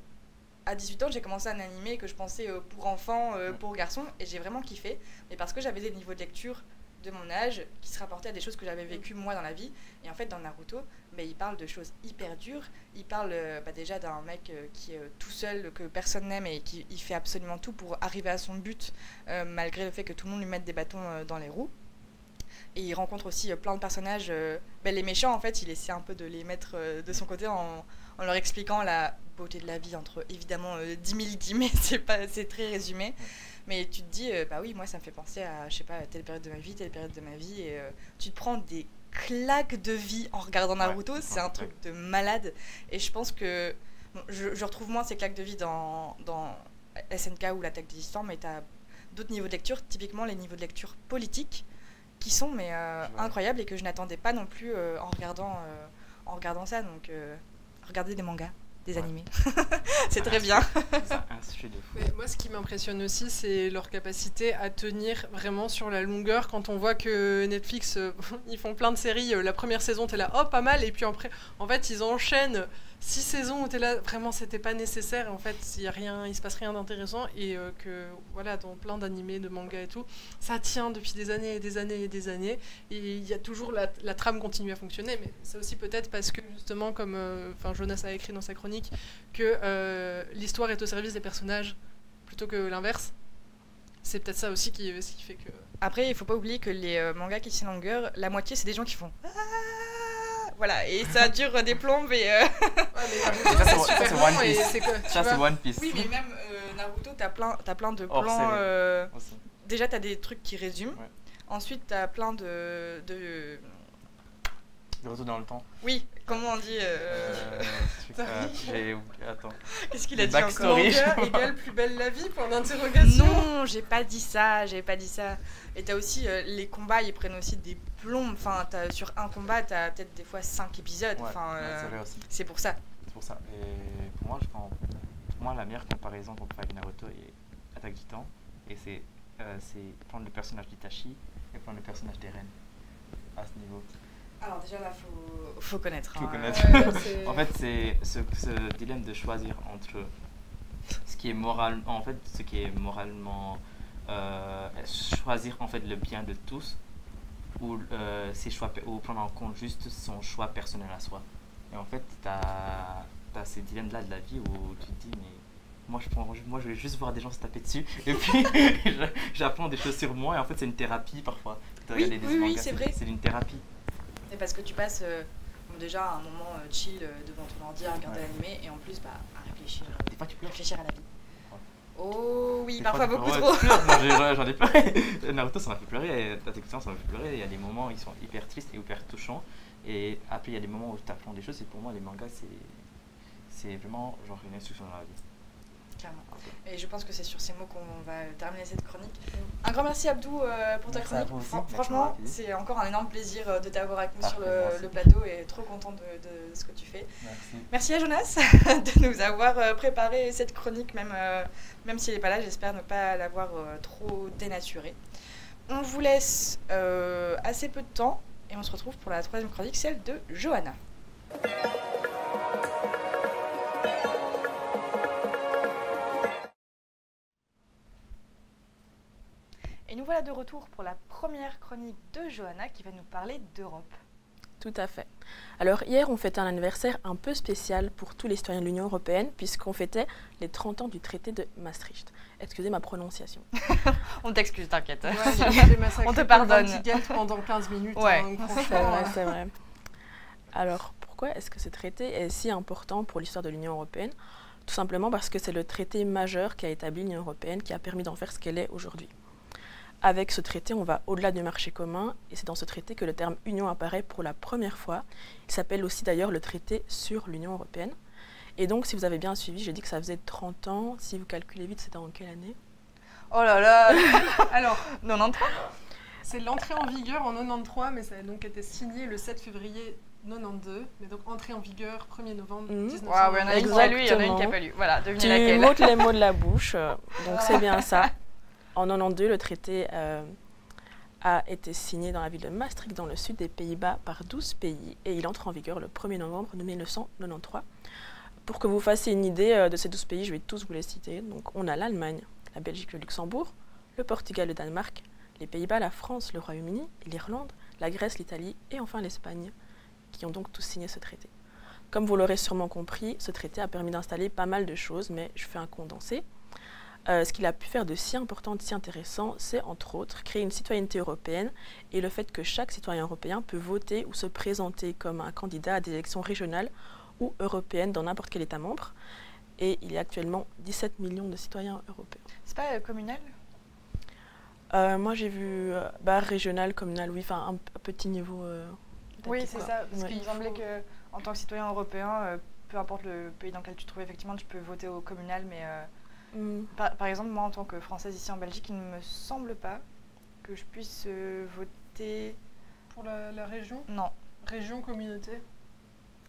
À 18 ans, j'ai commencé un animé que je pensais pour enfants, pour garçons, et j'ai vraiment kiffé. Mais parce que j'avais des niveaux de lecture de mon âge qui se rapportaient à des choses que j'avais vécues moi dans la vie. Et en fait, dans Naruto, il parle de choses hyper dures. Il parle déjà d'un mec qui est tout seul, que personne n'aime, et qui il fait absolument tout pour arriver à son but, malgré le fait que tout le monde lui mette des bâtons dans les roues. Et il rencontre aussi plein de personnages. Les méchants, en fait, il essaie un peu de les mettre de son côté en leur expliquant la beauté de la vie, entre évidemment 10 000 guillemets, c'est très résumé. Mais tu te dis, bah oui, moi ça me fait penser à, je sais pas, telle période de ma vie, telle période de ma vie. Et tu te prends des claques de vie en regardant Naruto, c'est un truc de malade. Et je pense que je retrouve moins ces claques de vie dans SNK ou l'Attaque des Titans, mais tu as d'autres niveaux de lecture, typiquement les niveaux de lecture politiques, qui sont incroyables et que je n'attendais pas non plus en regardant ça. Donc regardez des mangas, des animés, c'est très bien. C'est un sujet de fou. Mais moi, ce qui m'impressionne aussi, c'est leur capacité à tenir vraiment sur la longueur. Quand on voit que Netflix, ils font plein de séries, la première saison, t'es là, oh, pas mal, et puis après, en fait, ils enchaînent 6 saisons où t'es là, vraiment, c'était pas nécessaire, et en fait, il se passe rien d'intéressant, et que, voilà, dans plein d'animés, de mangas et tout, ça tient depuis des années et des années et des années, et il y a toujours, la trame continue à fonctionner, mais c'est aussi peut-être parce que, justement, comme Jonas a écrit dans sa chronique, que l'histoire est au service des personnages plutôt que l'inverse. C'est peut-être ça aussi qui fait que... Après, il faut pas oublier que les mangas qui tiennent longueur, la moitié, c'est des gens qui font... Voilà, et ça dure des plombes et... Ouais, mais Naruto, c'est One Piece. Ça, c'est One Piece. Oui, mais même Naruto, t'as plein de plans... Déjà, t'as des trucs qui résument. Ouais. Ensuite, t'as plein de retour dans le temps. Oui, comment on dit j'ai oublié, attends. Qu'est-ce qu'il a dit encore? Manga égale plus belle la vie, point d'interrogation. Non, j'ai pas dit ça. Et t'as aussi les combats, ils prennent aussi des plombes. Enfin, sur un combat, t'as peut-être des fois 5 épisodes. Ouais, c'est vrai aussi. C'est pour ça. Et pour moi, la meilleure comparaison qu'on peut faire avec Naruto et Attaque des Titans, et c'est prendre le personnage d'Itachi et prendre le personnage d'Eren à ce niveau. Alors déjà là, faut connaître. Faut hein. connaître. En fait, c'est ce dilemme de choisir entre ce qui est moralement choisir en fait le bien de tous ou ses choix ou prendre en compte juste son choix personnel à soi. Et en fait, t'as ces dilemmes-là de la vie où tu te dis mais moi je vais juste voir des gens se taper dessus et puis j'apprends des choses sur moi et en fait c'est une thérapie parfois. Oui, c'est vrai. C'est une thérapie. Et parce que tu passes déjà un moment chill devant ton ordi à regarder l'animé et en plus à réfléchir. Des fois tu pleures. Réfléchir à la vie. Ouais. Oh oui, Des parfois fois, beaucoup ouais, trop. tu pleures. Moi j'en ai pleuré. Naruto ça m'a fait pleurer, Attack on Titan ça m'a fait pleurer. Il y a des moments où ils sont hyper tristes et hyper touchants. Et après il y a des moments où tu apprends des choses et pour moi les mangas c'est vraiment genre une instruction dans la vie. Clairement. Et je pense que c'est sur ces mots qu'on va terminer cette chronique. Un grand merci Abdou pour ta Merci à chronique. vous aussi. Franchement, Merci. c'est encore un énorme plaisir de t'avoir avec nous sur Parfait, moi aussi. le plateau et trop contente de ce que tu fais. Merci. Merci à Jonas de nous avoir préparé cette chronique, même s'il n'est pas là, j'espère ne pas l'avoir trop dénaturée. On vous laisse assez peu de temps et on se retrouve pour la troisième chronique, celle de Johanna. Et nous voilà de retour pour la première chronique de Johanna qui va nous parler d'Europe. Tout à fait. Alors hier, on fêtait un anniversaire un peu spécial pour tous les citoyens de l'Union européenne puisqu'on fêtait les 30 ans du traité de Maastricht. Excusez ma prononciation. On t'excuse, t'inquiète. Ouais, j'ai massacré On te pardonne. Paul Van Tigelt pendant 15 minutes. Ouais. Hein, C'est franchement, vrai, c'est vrai. Alors, pourquoi est-ce que ce traité est si important pour l'histoire de l'Union européenne? Tout simplement parce que c'est le traité majeur qui a établi l'Union européenne qui a permis d'en faire ce qu'elle est aujourd'hui. Avec ce traité, on va au-delà du marché commun et c'est dans ce traité que le terme Union apparaît pour la première fois. Il s'appelle aussi d'ailleurs le traité sur l'Union européenne. Et donc, si vous avez bien suivi, j'ai dit que ça faisait 30 ans. Si vous calculez vite, c'était en quelle année? Oh là là. Alors, 93. c'est l'entrée en vigueur en 93, mais ça a donc été signé le 7 février 92, mais donc entrée en vigueur 1er novembre 1992. Waouh, il y en a une qui a lu, il y en a une qui n'a pas lu. Voilà, devinez Tu laquelle. m'ôtes les mots de la bouche, donc c'est bien ça. En 92, le traité a été signé dans la ville de Maastricht, dans le sud des Pays-Bas, par 12 pays, et il entre en vigueur le 1er novembre 1993. Pour que vous fassiez une idée de ces 12 pays, je vais tous vous les citer. Donc, on a l'Allemagne, la Belgique, le Luxembourg, le Portugal, le Danemark, les Pays-Bas, la France, le Royaume-Uni, l'Irlande, la Grèce, l'Italie et enfin l'Espagne, qui ont donc tous signé ce traité. Comme vous l'aurez sûrement compris, ce traité a permis d'installer pas mal de choses, mais je fais un condensé. Ce qu'il a pu faire de si important, de si intéressant, c'est entre autres créer une citoyenneté européenne et le fait que chaque citoyen européen peut voter ou se présenter comme un candidat à des élections régionales ou européennes dans n'importe quel État membre. Et il y a actuellement 17 millions de citoyens européens. C'est pas communal? Moi j'ai vu régional, communal, oui, enfin un petit niveau. Oui, étatique, c'est quoi. ça. Parce Ouais. qu'il me semblait qu'en tant que citoyen européen, peu importe le pays dans lequel tu te trouves, effectivement, tu peux voter au communal, mais par exemple, moi, en tant que Française ici en Belgique, il ne me semble pas que je puisse voter... Pour la région, Non, région, communauté,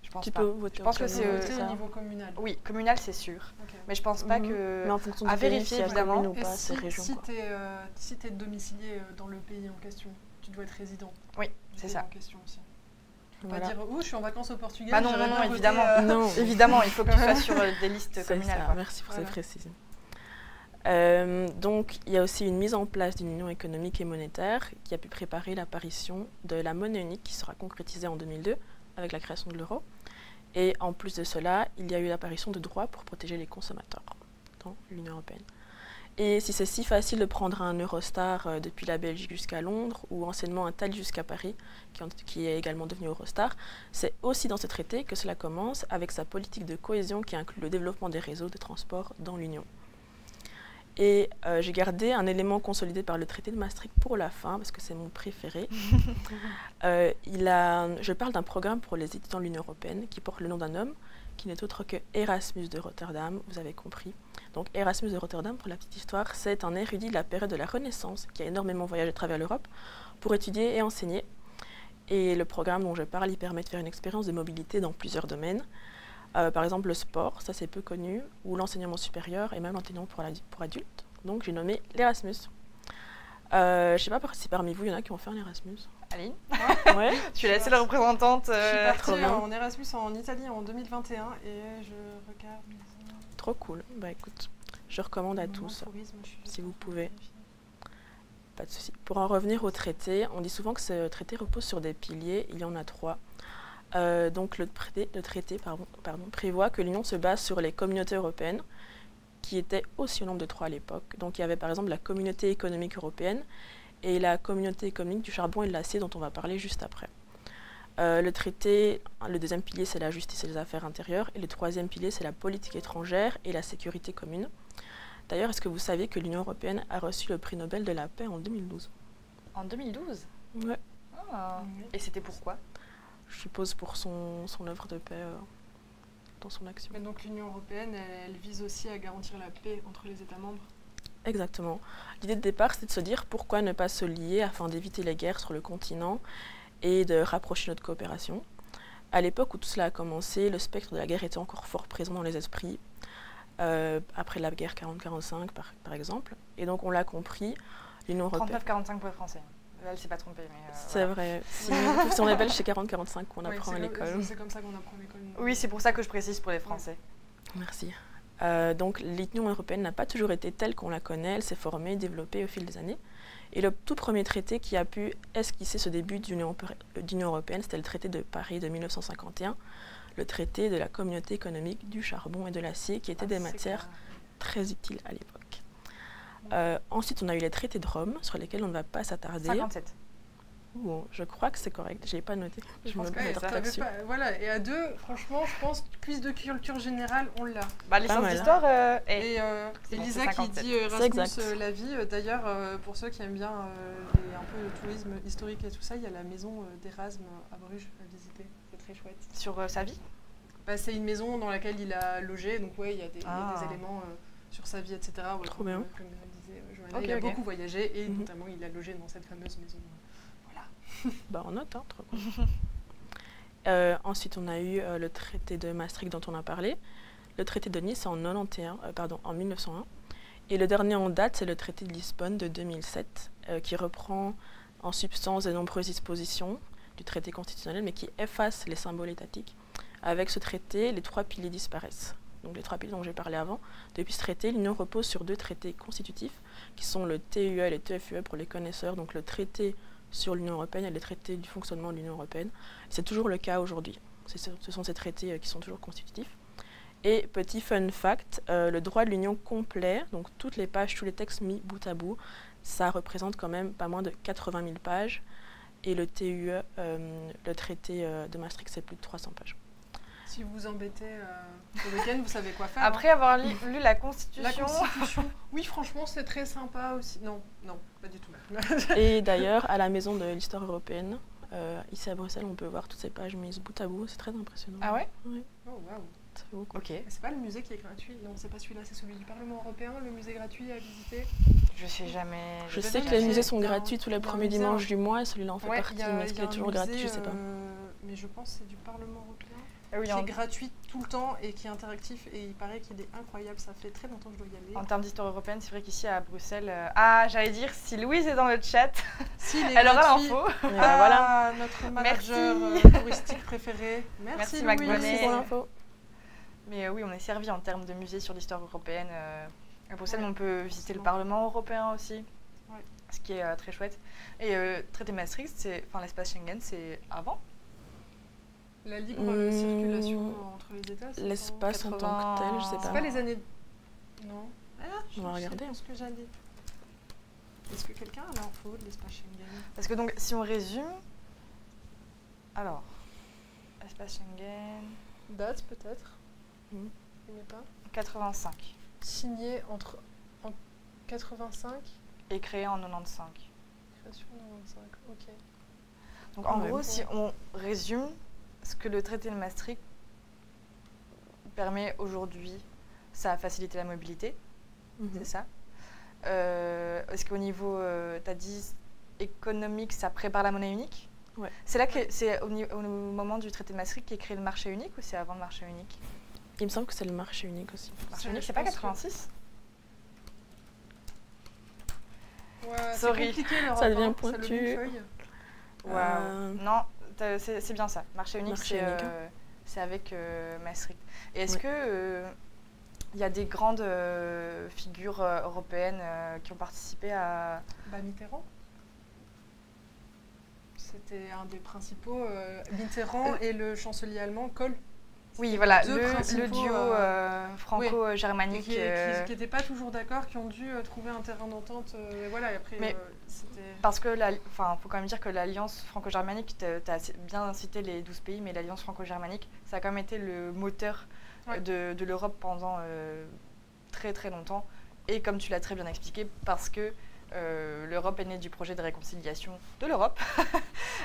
je pense Tu pas. peux voter Je pense au que communal, c'est voter ça. au niveau communal. Oui, communal, c'est sûr. Ok. Mais je pense pas Mhm. que... Mais en fonction à du pays, vérifier, s'il y a évidemment. commune ou Et pas, c'est région. si t'es domicilié dans le pays en question, tu dois être résident. Oui, du c'est pays ça. en question aussi. Tu peux Voilà. pas dire je suis en vacances au Portugal. Bah non, j'aimerais non, bien non, voter, évidemment. Non. Évidemment, il faut que tu sois sur des listes C'est communales. ça, quoi. merci pour Voilà. cette précision. Donc, il y a aussi une mise en place d'une union économique et monétaire qui a pu préparer l'apparition de la monnaie unique qui sera concrétisée en 2002 avec la création de l'euro. Et en plus de cela, il y a eu l'apparition de droits pour protéger les consommateurs dans l'Union européenne. Et si c'est si facile de prendre un Eurostar depuis la Belgique jusqu'à Londres ou anciennement un Thalys jusqu'à Paris, qui est également devenu Eurostar, c'est aussi dans ce traité que cela commence avec sa politique de cohésion qui inclut le développement des réseaux de transport dans l'Union. Et j'ai gardé un élément consolidé par le traité de Maastricht pour la fin, parce que c'est mon préféré. Je parle d'un programme pour les étudiants de l'Union européenne qui porte le nom d'un homme qui n'est autre que Erasmus de Rotterdam, vous avez compris. Donc Erasmus de Rotterdam, pour la petite histoire, c'est un érudit de la période de la Renaissance qui a énormément voyagé à travers l'Europe pour étudier et enseigner. Et le programme dont je parle, il permet de faire une expérience de mobilité dans plusieurs domaines. Par exemple, le sport, ça c'est peu connu, ou l'enseignement supérieur et même l'enseignement pour adultes. Donc j'ai nommé l'Erasmus. Je sais pas si parmi vous, il y en a qui ont fait un Erasmus. Aline, Ouais. tu es la seule représentante. Je suis partie trop bien. en Erasmus en Italie en 2021 et je regarde. Trop cool. Bah écoute, je recommande à Moment tous, tourisme, je suis si vous en train de pouvez. vérifier. Pas de souci. Pour en revenir au traité, on dit souvent que ce traité repose sur des piliers. Il y en a 3. Donc le traité prévoit que l'Union se base sur les communautés européennes, qui étaient aussi au nombre de 3 à l'époque. Donc il y avait par exemple la communauté économique européenne et la communauté économique du charbon et de l'acier dont on va parler juste après. Le traité, le deuxième pilier, c'est la justice et les affaires intérieures, et le troisième pilier, c'est la politique étrangère et la sécurité commune. D'ailleurs, est-ce que vous savez que l'Union européenne a reçu le prix Nobel de la paix en 2012 ? En 2012 Ouais. Ah. Et c'était pourquoi? Je suppose pour son œuvre de paix dans son action. Mais donc l'Union européenne, elle vise aussi à garantir la paix entre les États membres. Exactement. L'idée de départ, c'était de se dire pourquoi ne pas se lier afin d'éviter les guerres sur le continent et de rapprocher notre coopération. À l'époque où tout cela a commencé, le spectre de la guerre était encore fort présent dans les esprits, après la guerre 40-45 par exemple. Et donc on l'a compris, l'Union européenne... 39-45 pour les Français. Elle s'est pas trompée. C'est vrai. Si on est belge, c'est 40-45 qu'on apprend à l'école. C'est comme ça qu'on apprend à l'école. Oui, c'est pour ça que je précise pour les Français. Merci. Donc l'Union européenne n'a pas toujours été telle qu'on la connaît, elle s'est formée, développée au fil des années. Et le tout premier traité qui a pu esquisser ce début d'Union européenne, c'était le traité de Paris de 1951, le traité de la communauté économique du charbon et de l'acier, qui étaient des matières très utiles à l'époque. Ensuite, on a eu les traités de Rome, sur lesquels on ne va pas s'attarder. 57. Bon, je crois que c'est correct, je n'ai pas noté. Je pense me que mettrai pas dessus. voilà, et à 2, franchement, je pense quiz de culture générale, on l'a. Bah, licence d'histoire Et Elisa qui dit Erasmus la vie. D'ailleurs, pour ceux qui aiment bien un peu le tourisme historique et tout ça, il y a la maison d'Erasme à Bruges à visiter. C'est très chouette. Sur sa vie? C'est une maison dans laquelle il a logé, donc ouais, il y a des éléments sur sa vie, etc. Ouais, trop bien. Comme disait Johanna, il a beaucoup voyagé et notamment il a logé dans cette fameuse maison. Bah on note, hein, trop cool. Ensuite, on a eu le traité de Maastricht dont on a parlé, le traité de Nice en 1901, et le dernier en date, c'est le traité de Lisbonne de 2007, qui reprend en substance de nombreuses dispositions du traité constitutionnel, mais qui efface les symboles étatiques. Avec ce traité, les 3 piliers disparaissent. Donc les 3 piliers dont j'ai parlé avant. Depuis ce traité, l'Union repose sur 2 traités constitutifs, qui sont le TUE et le TFUE pour les connaisseurs, donc le traité sur l'Union européenne et les traités du fonctionnement de l'Union européenne. C'est toujours le cas aujourd'hui. Ce sont ces traités qui sont toujours constitutifs. Et petit fun fact, le droit de l'Union complet, donc toutes les pages, tous les textes mis bout à bout, ça représente quand même pas moins de 80 000 pages. Et le TUE, le traité de Maastricht, c'est plus de 300 pages. Si vous vous embêtez le week-end, vous savez quoi faire. Après avoir lu la Constitution. La Constitution. Oui, franchement, c'est très sympa aussi. Non, pas du tout. Et d'ailleurs, à la Maison de l'Histoire européenne, ici à Bruxelles, on peut voir toutes ces pages mises bout à bout. C'est très impressionnant. Ah ouais? Oui. Oh, waouh. C'est beau, quoi. Ok. C'est pas le musée qui est gratuit. Non, c'est pas celui-là, c'est celui du Parlement européen, le musée gratuit à visiter. Je sais jamais. Je sais que les musées sont gratuits tous les premiers dimanches du mois, et celui-là en fait partie, mais est-ce qu'il est toujours gratuit, je sais pas. Mais je pense que c'est du Parlement européen. Oui, qui est gratuit tout le temps et qui est interactif et il paraît qu'il est incroyable, ça fait très longtemps que je dois y aller. En termes d'histoire européenne, c'est vrai qu'ici à Bruxelles... j'allais dire, si Louise est dans le chat, elle aura l'info. Voilà, notre manager touristique préféré. Merci Louise. Merci pour l'info. Mais oui, on est servi en termes de musées sur l'histoire européenne. À Bruxelles, on peut visiter le Parlement européen aussi, ce qui est très chouette. Et traité Maastricht, l'espace Schengen, c'est avant. La libre circulation entre les États, c'est l'espace en tant que tel, je sais pas. C'est pas les années... Non. On va regarder. Ce que j'ai dit. Est-ce que quelqu'un a l'info de l'espace Schengen? Parce que donc, si on résume... Alors, l'espace Schengen... Date peut-être. Mais pas. 85. Signé en 85 et créé en 95. Création en 95, ok. Donc en gros, si on résume, ce que le traité de Maastricht permet aujourd'hui, ça a facilité la mobilité, c'est ça. Est-ce qu'au niveau, tu as dit économique, ça prépare la monnaie unique? Ouais. C'est là que c'est au moment du traité de Maastricht qui est créé le marché unique ou c'est avant le marché unique? Il me semble que c'est le marché unique aussi. Marché unique, c'est pas 86? Ouais, Sorry. c'est compliqué, l'Europe, Ça devient hein, pointu. c'est le millefeuille. Non, c'est bien ça. Marché unique, Marché unique, c'est avec Maastricht. Et est-ce Ouais. que il y a des grandes figures européennes qui ont participé à... Bah, Mitterrand. C'était un des principaux. Mitterrand et le chancelier allemand, Kohl. Oui, voilà, deux le principaux, duo franco-germanique. Qui n'étaient pas toujours d'accord, qui ont dû trouver un terrain d'entente. Et voilà, et après, Mais- c'était. Parce que, faut quand même dire que l'alliance franco-germanique, tu as bien cité les 12 pays, mais l'alliance franco-germanique, ça a quand même été le moteur Ouais. de l'Europe pendant très très longtemps. Et comme tu l'as très bien expliqué, parce que l'Europe est née du projet de réconciliation de l'Europe,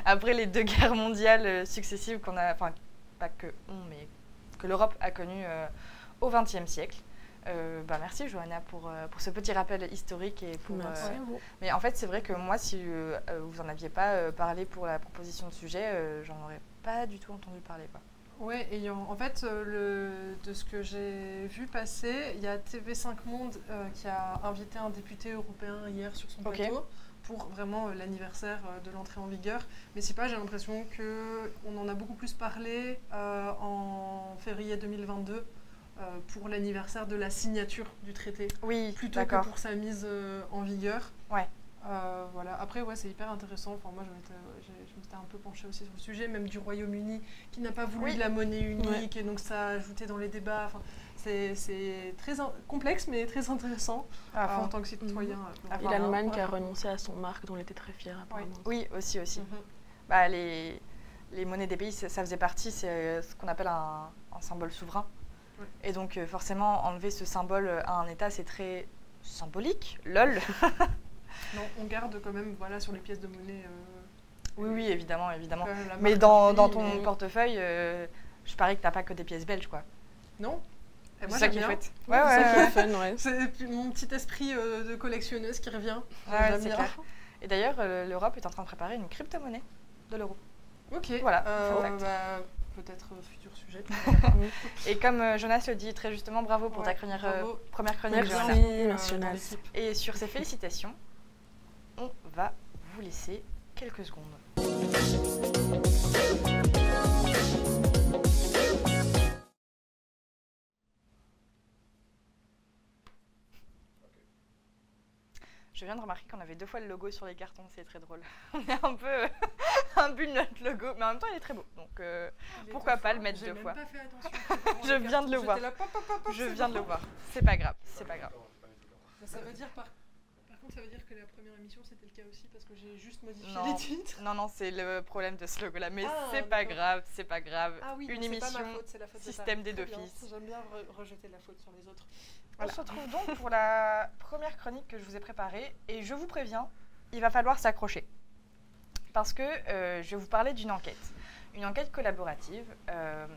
après les 2 guerres mondiales successives qu'on a, enfin, pas que mais que l'Europe a connues au XXe siècle. Merci Johanna pour ce petit rappel historique et pour. Merci à vous. Mais en fait, c'est vrai que moi, si vous en aviez pas parlé pour la proposition de sujet, j'en aurais pas du tout entendu parler, quoi. Ouais, et en fait, de ce que j'ai vu passer, il y a TV5 Monde qui a invité un député européen hier sur son plateau pour vraiment l'anniversaire de l'entrée en vigueur. Mais c'est pas, j'ai l'impression qu'on en a beaucoup plus parlé en février 2022 pour l'anniversaire de la signature du traité, Oui, plutôt que pour sa mise en vigueur. Ouais. Voilà. Après, ouais, c'est hyper intéressant. Enfin, moi, je m'étais un peu penchée aussi sur le sujet, même du Royaume-Uni, qui n'a pas voulu de la monnaie unique, et donc ça a ajouté dans les débats. Enfin, c'est très complexe, mais très intéressant en tant que citoyen. Et l'Allemagne qui a renoncé à son marque, dont elle était très fière, apparemment. Oui, aussi. Mhm. Les monnaies des pays, ça faisait partie, c'est ce qu'on appelle un symbole souverain. Ouais. Et donc, forcément, enlever ce symbole à un État, c'est très symbolique. LOL. Non, on garde quand même, voilà, sur les pièces de monnaie. Oui, évidemment. La Mais marque dans du pays, ton portefeuille, je parie que t'as pas que des pièces belges, quoi. Non. Et moi, C'est ça j'aime qui est bien. chouette. Ouais, C'est ça qui est fun, ouais. C'est mon petit esprit de collectionneuse qui revient. Ouais, J'aime c'est bien. clair. Et d'ailleurs, l'Europe est en train de préparer une crypto-monnaie de l'euro. Ok. Voilà, fun fact. Peut-être futur sujet. Et comme Jonas le dit très justement, bravo pour ta bravo. première chronique, Jonas. Merci Jonas. Et sur ces félicitations, on va vous laisser quelques secondes. Je viens de remarquer qu'on avait 2 fois le logo sur les cartons, c'est très drôle. On est un peu imbu de notre logo, mais en même temps il est très beau. Donc pourquoi pas le mettre 2 fois. J'ai même pas fait attention. Je viens de le voir. Là, Je viens de le voir. C'est pas grave, c'est pas grave. Ça veut dire par contre, ça veut dire que la première émission c'était le cas aussi parce que j'ai juste modifié Non. les titres. Non, c'est le problème de ce logo-là. Mais Ah, c'est pas d'accord. grave, c'est pas grave. Ah oui, Une donc c'est pas émission, ma faute, c'est la faute de système des Très deux bien. fils. J'aime bien rejeter la faute sur les autres. On se retrouve donc pour la première chronique que je vous ai préparée. Et je vous préviens, il va falloir s'accrocher. Parce que je vais vous parler d'une enquête. Une enquête collaborative à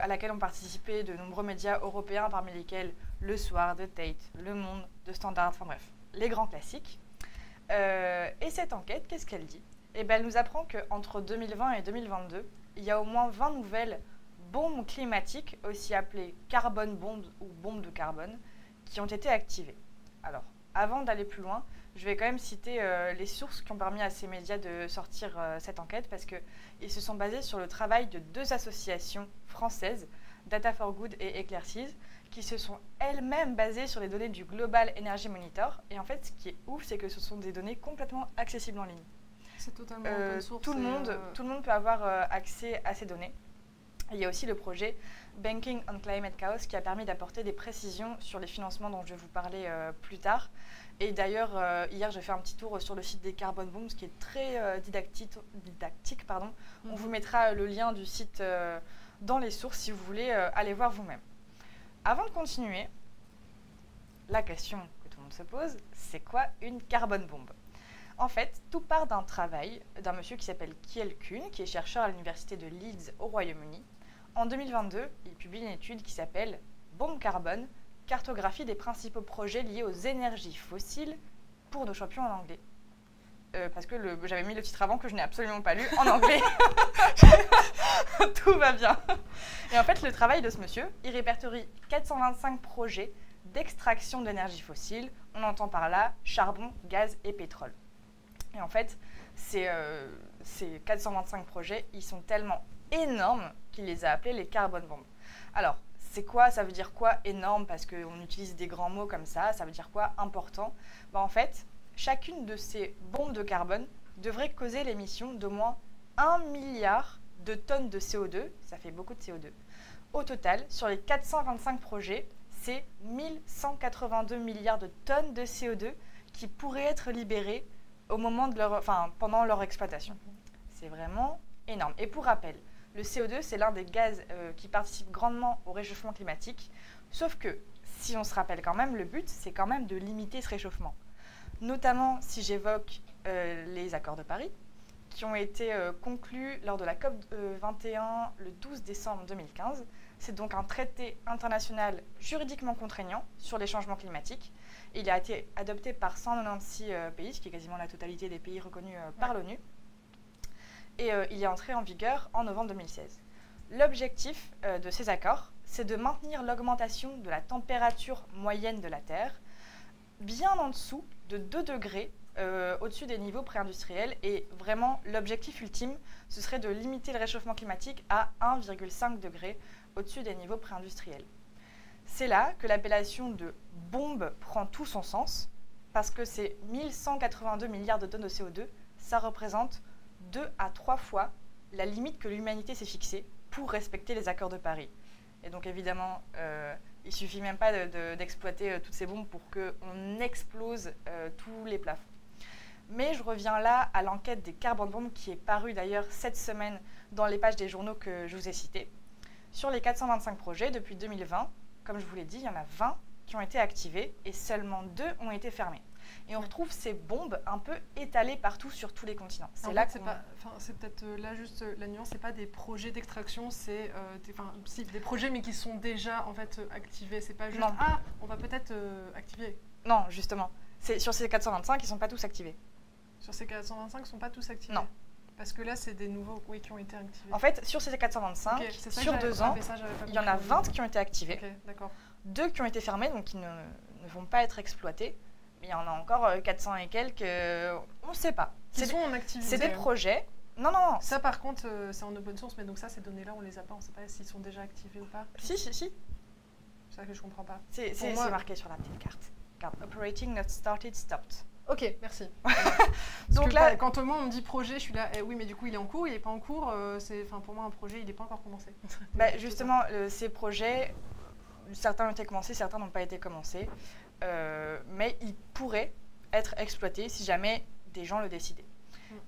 laquelle ont participé de nombreux médias européens, parmi lesquels Le Soir, The Tate, Le Monde, The Standard, enfin bref, les grands classiques. Et cette enquête, qu'est-ce qu'elle dit ? Eh bien, elle nous apprend qu'entre 2020 et 2022, il y a au moins 20 nouvelles bombes climatiques, aussi appelées carbone bombs ou bombes de carbone, qui ont été activées. Alors, avant d'aller plus loin, je vais quand même citer les sources qui ont permis à ces médias de sortir cette enquête, parce qu'ils se sont basés sur le travail de 2 associations françaises, Data for Good et Eclaircies, qui se sont elles-mêmes basées sur les données du Global Energy Monitor. Et en fait, ce qui est ouf, c'est que ce sont des données complètement accessibles en ligne. C'est totalement open source. Tout le monde peut avoir accès à ces données. Et il y a aussi le projet Banking on Climate Chaos qui a permis d'apporter des précisions sur les financements dont je vais vous parler plus tard. Et d'ailleurs, hier, j'ai fait un petit tour sur le site des Carbon Bombs qui est très didactique. On vous mettra le lien du site dans les sources si vous voulez aller voir vous-même. Avant de continuer, la question que tout le monde se pose, c'est quoi une carbone bombe ? En fait, tout part d'un travail d'un monsieur qui s'appelle Kjell Kuhn, qui est chercheur à l'université de Leeds au Royaume-Uni. En 2022, il publie une étude qui s'appelle « Bombe carbone, cartographie des principaux projets liés aux énergies fossiles pour nos champions en anglais ». Parce que j'avais mis le titre avant que je n'ai absolument pas lu en anglais. Tout va bien. Et en fait, le travail de ce monsieur, il répertorie 425 projets d'extraction d'énergie fossile. On entend par là charbon, gaz et pétrole. Et en fait, ces 425 projets, ils sont tellement énormes qu'il les a appelés les carbone bombs. Alors, c'est quoi? Ça veut dire quoi énorme? Parce qu'on utilise des grands mots comme ça. Ça veut dire quoi important? En fait, chacune de ces bombes de carbone devrait causer l'émission d'au moins 1 milliard de tonnes de CO2. Ça fait beaucoup de CO2. Au total, sur les 425 projets, c'est 1182 milliards de tonnes de CO2 qui pourraient être libérées au moment de pendant leur exploitation. C'est vraiment énorme. Et pour rappel, le CO2, c'est l'un des gaz qui participe grandement au réchauffement climatique. Sauf que, si on se rappelle quand même, le but, c'est quand même de limiter ce réchauffement. Notamment, si j'évoque les accords de Paris, qui ont été conclus lors de la COP 21 le 12 décembre 2015. C'est donc un traité international juridiquement contraignant sur les changements climatiques. Il a été adopté par 196 pays, ce qui est quasiment la totalité des pays reconnus par l'ONU. Et il est entré en vigueur en novembre 2016. L'objectif de ces accords, c'est de maintenir l'augmentation de la température moyenne de la Terre bien en dessous de 2 degrés au-dessus des niveaux pré-industriels. Et vraiment, l'objectif ultime, ce serait de limiter le réchauffement climatique à 1,5 degré au-dessus des niveaux pré-industriels. C'est là que l'appellation de bombe prend tout son sens, parce que ces 1182 milliards de tonnes de CO2, ça représente 2 à 3 fois la limite que l'humanité s'est fixée pour respecter les accords de Paris. Et donc évidemment, il ne suffit même pas d'exploiter toutes ces bombes pour qu'on explose tous les plafonds. Mais je reviens là à l'enquête des carbone bombes qui est parue d'ailleurs cette semaine dans les pages des journaux que je vous ai cités. Sur les 425 projets, depuis 2020, comme je vous l'ai dit, il y en a 20 qui ont été activés et seulement 2 ont été fermés. Et on retrouve ces bombes un peu étalées partout sur tous les continents. C'est là c'est peut-être là juste la nuance, c'est pas des projets d'extraction, c'est des projets mais qui sont déjà en fait activés. C'est pas juste on va peut-être activer. Non, justement. Sur ces 425, ils sont pas tous activés. Sur ces 425, ils ne sont pas tous activés. Non. Parce que là, c'est des nouveaux qui ont été activés. En fait, sur ces 425, sur 2 ans, il y en a 20 qui ont été activés. Okay, d'accord. 2 qui ont été fermés, donc qui ne vont pas être exploités. Mais il y en a encore 400 et quelques, on ne sait pas. Qui sont en activité. C'est des projets. Non. Ça, par contre, c'est en open source, mais donc ça, ces données-là, on ne les a pas. On ne sait pas s'ils sont déjà activés ou pas. Si. C'est ça que je ne comprends pas. C'est marqué sur la petite carte. Operating not started, stopped. Ok, merci. Donc là, quand au moins on me dit projet, je suis là, oui, mais du coup il est en cours, il n'est pas en cours. Pour moi, un projet, il n'est pas encore commencé. Justement, ces projets, certains ont été commencés, certains n'ont pas été commencés, mais ils pourraient être exploités si jamais des gens le décidaient.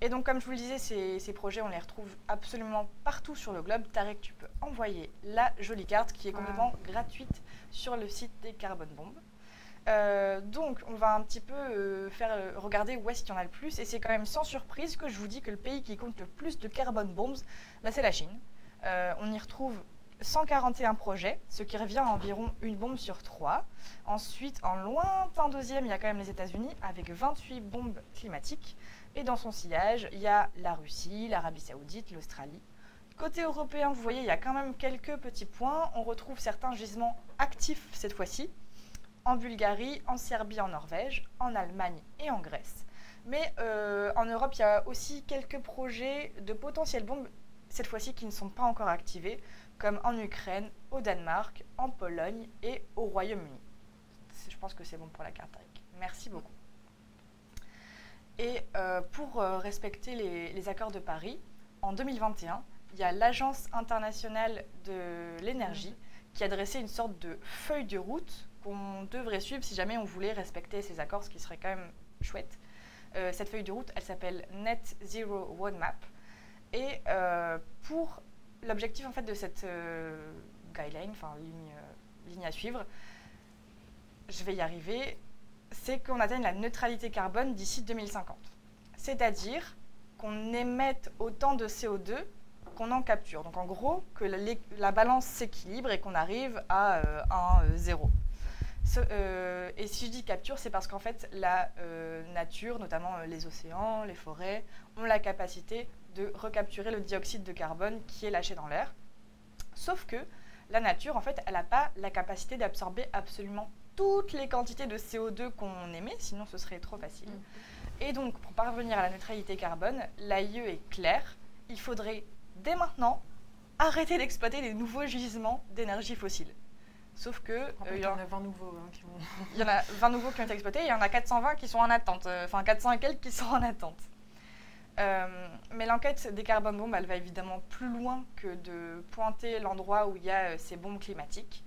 Et donc, comme je vous le disais, ces projets, on les retrouve absolument partout sur le globe. Tarek, tu peux envoyer la jolie carte qui est complètement gratuite sur le site des Carbone Bombes. Donc, on va un petit peu regarder où est-ce qu'il y en a le plus. Et c'est quand même sans surprise que je vous dis que le pays qui compte le plus de carbone bombs, c'est la Chine. On y retrouve 141 projets, ce qui revient à environ une bombe sur 3. Ensuite, en lointain deuxième, il y a quand même les États-Unis avec 28 bombes climatiques. Et dans son sillage, il y a la Russie, l'Arabie Saoudite, l'Australie. Côté européen, vous voyez, il y a quand même quelques petits points. On retrouve certains gisements actifs cette fois-ci, en Bulgarie, en Serbie, en Norvège, en Allemagne et en Grèce. Mais en Europe, il y a aussi quelques projets de potentielles bombes, cette fois-ci qui ne sont pas encore activés, comme en Ukraine, au Danemark, en Pologne et au Royaume-Uni. Je pense que c'est bon pour la carte, Tarek. Merci beaucoup. Et pour respecter les accords de Paris, en 2021, il y a l'Agence internationale de l'énergie qui a dressé une sorte de feuille de route qu'on devrait suivre si jamais on voulait respecter ces accords, ce qui serait quand même chouette. Cette feuille de route, elle s'appelle Net Zero Roadmap. Et pour l'objectif en fait de cette guideline, enfin ligne à suivre, je vais y arriver, c'est qu'on atteigne la neutralité carbone d'ici 2050. C'est-à-dire qu'on émette autant de CO2 qu'on en capture. Donc en gros, que la balance s'équilibre et qu'on arrive à un zéro. Et si je dis capture, c'est parce qu'en fait, la nature, notamment les océans, les forêts, ont la capacité de recapturer le dioxyde de carbone qui est lâché dans l'air. Sauf que la nature, en fait, elle n'a pas la capacité d'absorber absolument toutes les quantités de CO2 qu'on émet, sinon ce serait trop facile. Et donc, pour parvenir à la neutralité carbone, l'AIE est claire, il faudrait dès maintenant arrêter d'exploiter les nouveaux gisements d'énergie fossile. Sauf que... il y en a 20 nouveaux qui vont... Il y en a 20 nouveaux qui ont été exploités, et il y en a 420 qui sont en attente, enfin 400 et quelques qui sont en attente. Mais l'enquête des carbone bombes, elle va évidemment plus loin que de pointer l'endroit où il y a ces bombes climatiques.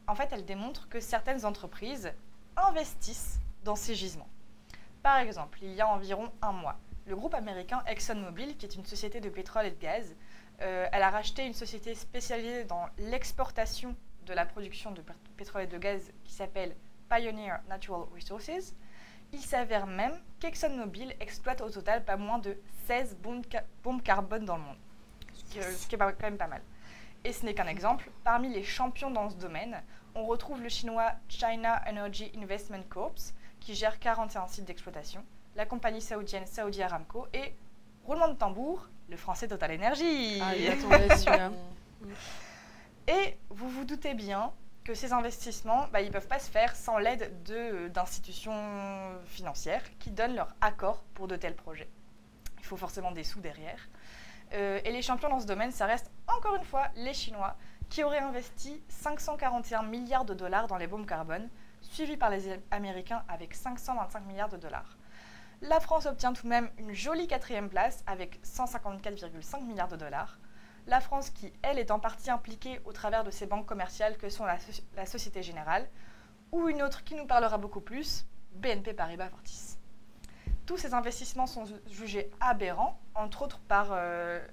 En fait, elle démontre que certaines entreprises investissent dans ces gisements. Par exemple, il y a environ un mois, le groupe américain ExxonMobil, qui est une société de pétrole et de gaz, elle a racheté une société spécialisée dans l'exportation de la production de pétrole et de gaz qui s'appelle Pioneer Natural Resources. Il s'avère même qu'ExxonMobil exploite au total pas moins de 16 bombes carbone dans le monde, ce qui est quand même pas mal. Et ce n'est qu'un exemple. Parmi les champions dans ce domaine, on retrouve le chinois China Energy Investment Corps, qui gère 41 sites d'exploitation, la compagnie saoudienne Saudi Aramco et, roulement de tambour, le français Total Energy. Ah, il attendait celui-là. Et vous vous doutez bien que ces investissements, ils ne peuvent pas se faire sans l'aide d'institutions financières qui donnent leur accord pour de tels projets. Il faut forcément des sous derrière. Et les champions dans ce domaine, ça reste encore une fois les Chinois qui auraient investi 541 milliards de dollars dans les bombes carbone, suivis par les Américains avec 525 milliards de dollars. La France obtient tout de même une jolie 4e place avec 154,5 milliards de dollars. La France qui, elle, est en partie impliquée au travers de ces banques commerciales que sont la Société Générale, ou une autre qui nous parlera beaucoup plus, BNP Paribas Fortis. Tous ces investissements sont jugés aberrants, entre autres par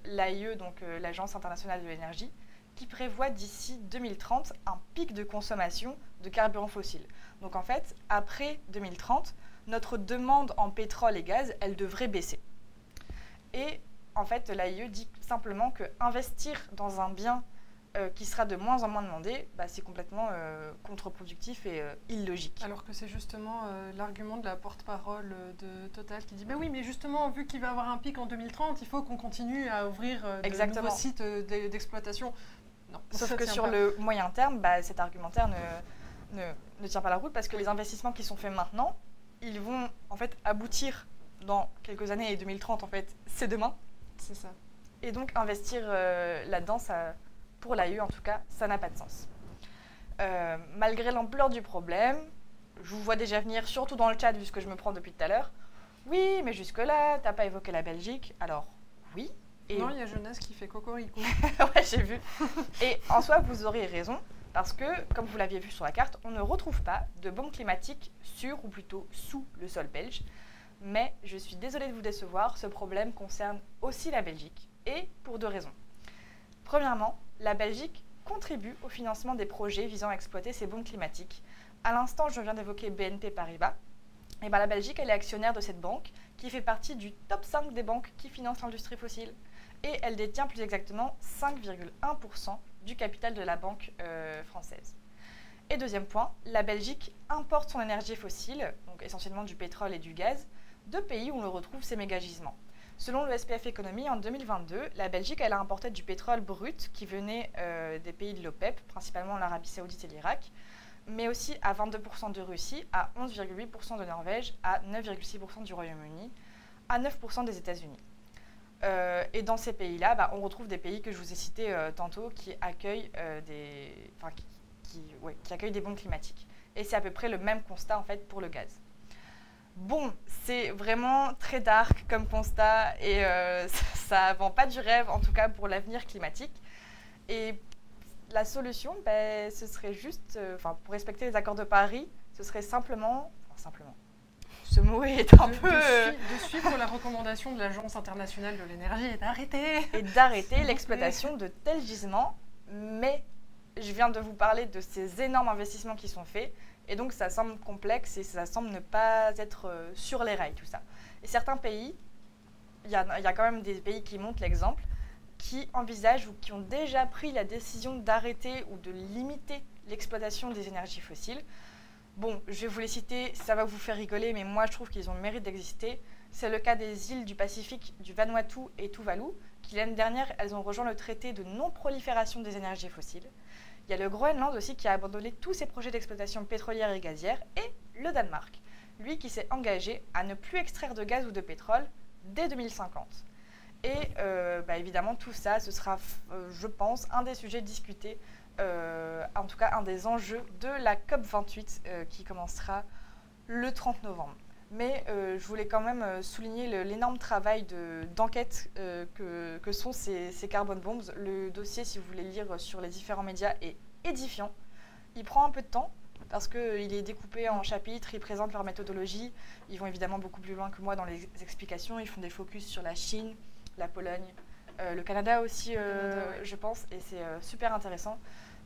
l'AIE, donc l'Agence internationale de l'énergie, qui prévoit d'ici 2030 un pic de consommation de carburants fossiles. Donc en fait, après 2030, notre demande en pétrole et gaz, elle devrait baisser. Et en fait, l'AIE dit simplement qu'investir dans un bien qui sera de moins en moins demandé, c'est complètement contre-productif et illogique. Alors que c'est justement l'argument de la porte-parole de Total qui dit oui, mais justement, vu qu'il va y avoir un pic en 2030, il faut qu'on continue à ouvrir de nouveaux sites d'exploitation. Non, sauf que sur le moyen terme, cet argumentaire ne tient pas la route parce que les investissements qui sont faits maintenant, ils vont en fait aboutir dans quelques années et 2030 en fait, c'est demain. C'est ça. Et donc investir là-dedans, pour l'AIE en tout cas, ça n'a pas de sens. Malgré l'ampleur du problème, je vous vois déjà venir, surtout dans le chat vu ce que je me prends depuis tout à l'heure. Oui, mais jusque-là, t'as pas évoqué la Belgique. Alors, oui. Et non, il y a Jonas qui fait cocorico. Ouais, j'ai vu. Et en soi, vous aurez raison, parce que, comme vous l'aviez vu sur la carte, on ne retrouve pas de bombes climatiques sur, ou plutôt sous le sol belge. Mais je suis désolée de vous décevoir, ce problème concerne aussi la Belgique, et pour 2 raisons. Premièrement, la Belgique contribue au financement des projets visant à exploiter ces bombes climatiques. À l'instant, je viens d'évoquer BNP Paribas. Et la Belgique, elle est actionnaire de cette banque, qui fait partie du top 5 des banques qui financent l'industrie fossile. Et elle détient plus exactement 5,1% du capital de la banque française. Et deuxième point, la Belgique importe son énergie fossile, donc essentiellement du pétrole et du gaz, de pays où on le retrouve ces mégagisements. Selon le SPF Economy, en 2022, la Belgique elle a importé du pétrole brut qui venait des pays de l'OPEP, principalement l'Arabie Saoudite et l'Irak, mais aussi à 22% de Russie, à 11,8% de Norvège, à 9,6% du Royaume-Uni, à 9% des États-Unis. Et dans ces pays-là, on retrouve des pays que je vous ai cités tantôt qui accueillent qui accueillent des bombes climatiques. Et c'est à peu près le même constat en fait pour le gaz. Bon, c'est vraiment très dark comme constat et ça vend pas du rêve, en tout cas pour l'avenir climatique. Et la solution, ce serait juste, pour respecter les accords de Paris, ce serait simplement, ce mot est un peu... De suivre la recommandation de l'Agence internationale de l'énergie et d'arrêter. Et d'arrêter l'exploitation de tels gisements, mais je viens de vous parler de ces énormes investissements qui sont faits, et donc ça semble complexe et ça semble ne pas être sur les rails, tout ça. Et certains pays, il y a quand même des pays qui montrent l'exemple, qui envisagent ou qui ont déjà pris la décision d'arrêter ou de limiter l'exploitation des énergies fossiles. Bon, je vais vous les citer, ça va vous faire rigoler, mais moi je trouve qu'ils ont le mérite d'exister. C'est le cas des îles du Pacifique, du Vanuatu et Tuvalu, qui l'année dernière, elles ont rejoint le traité de non-prolifération des énergies fossiles. Il y a le Groenland aussi qui a abandonné tous ses projets d'exploitation pétrolière et gazière, et le Danemark, lui qui s'est engagé à ne plus extraire de gaz ou de pétrole dès 2050. Et évidemment, tout ça, ce sera, je pense, un des sujets discutés, en tout cas un des enjeux de la COP28 qui commencera le 30 novembre. Mais je voulais quand même souligner l'énorme travail d'enquête que sont ces carbon bombs. Le dossier, si vous voulez lire sur les différents médias, est édifiant. Il prend un peu de temps parce qu'il est découpé en chapitres, ils présentent leur méthodologie. Ils vont évidemment beaucoup plus loin que moi dans les explications. Ils font des focus sur la Chine, la Pologne, le Canada aussi, je pense. Et c'est super intéressant.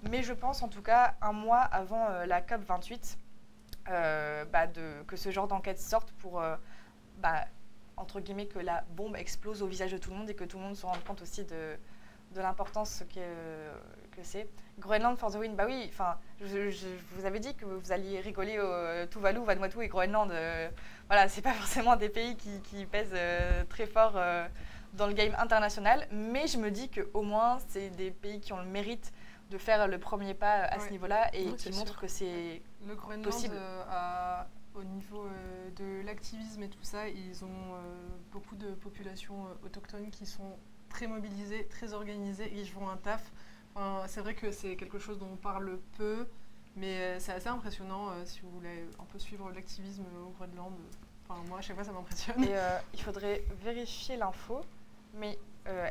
Mais je pense en tout cas, un mois avant la COP28, que ce genre d'enquête sorte pour, entre guillemets, que la bombe explose au visage de tout le monde et que tout le monde se rende compte aussi de l'importance que c'est. Groenland for the win, bah oui, je vous avais dit que vous alliez rigoler au Tuvalu, Vanuatu et Groenland. Voilà, c'est pas forcément des pays qui pèsent très fort dans le game international, mais je me dis qu'au moins, c'est des pays qui ont le mérite de faire le premier pas à ce niveau-là et qui montrent que c'est le Groenland possible. Au niveau de l'activisme et tout ça, ils ont beaucoup de populations autochtones qui sont très mobilisées, très organisées et ils font un taf. Enfin, c'est vrai que c'est quelque chose dont on parle peu, mais c'est assez impressionnant si vous voulez un peu suivre l'activisme au Groenland. Enfin, moi, à chaque fois, ça m'impressionne. Et il faudrait vérifier l'info, mais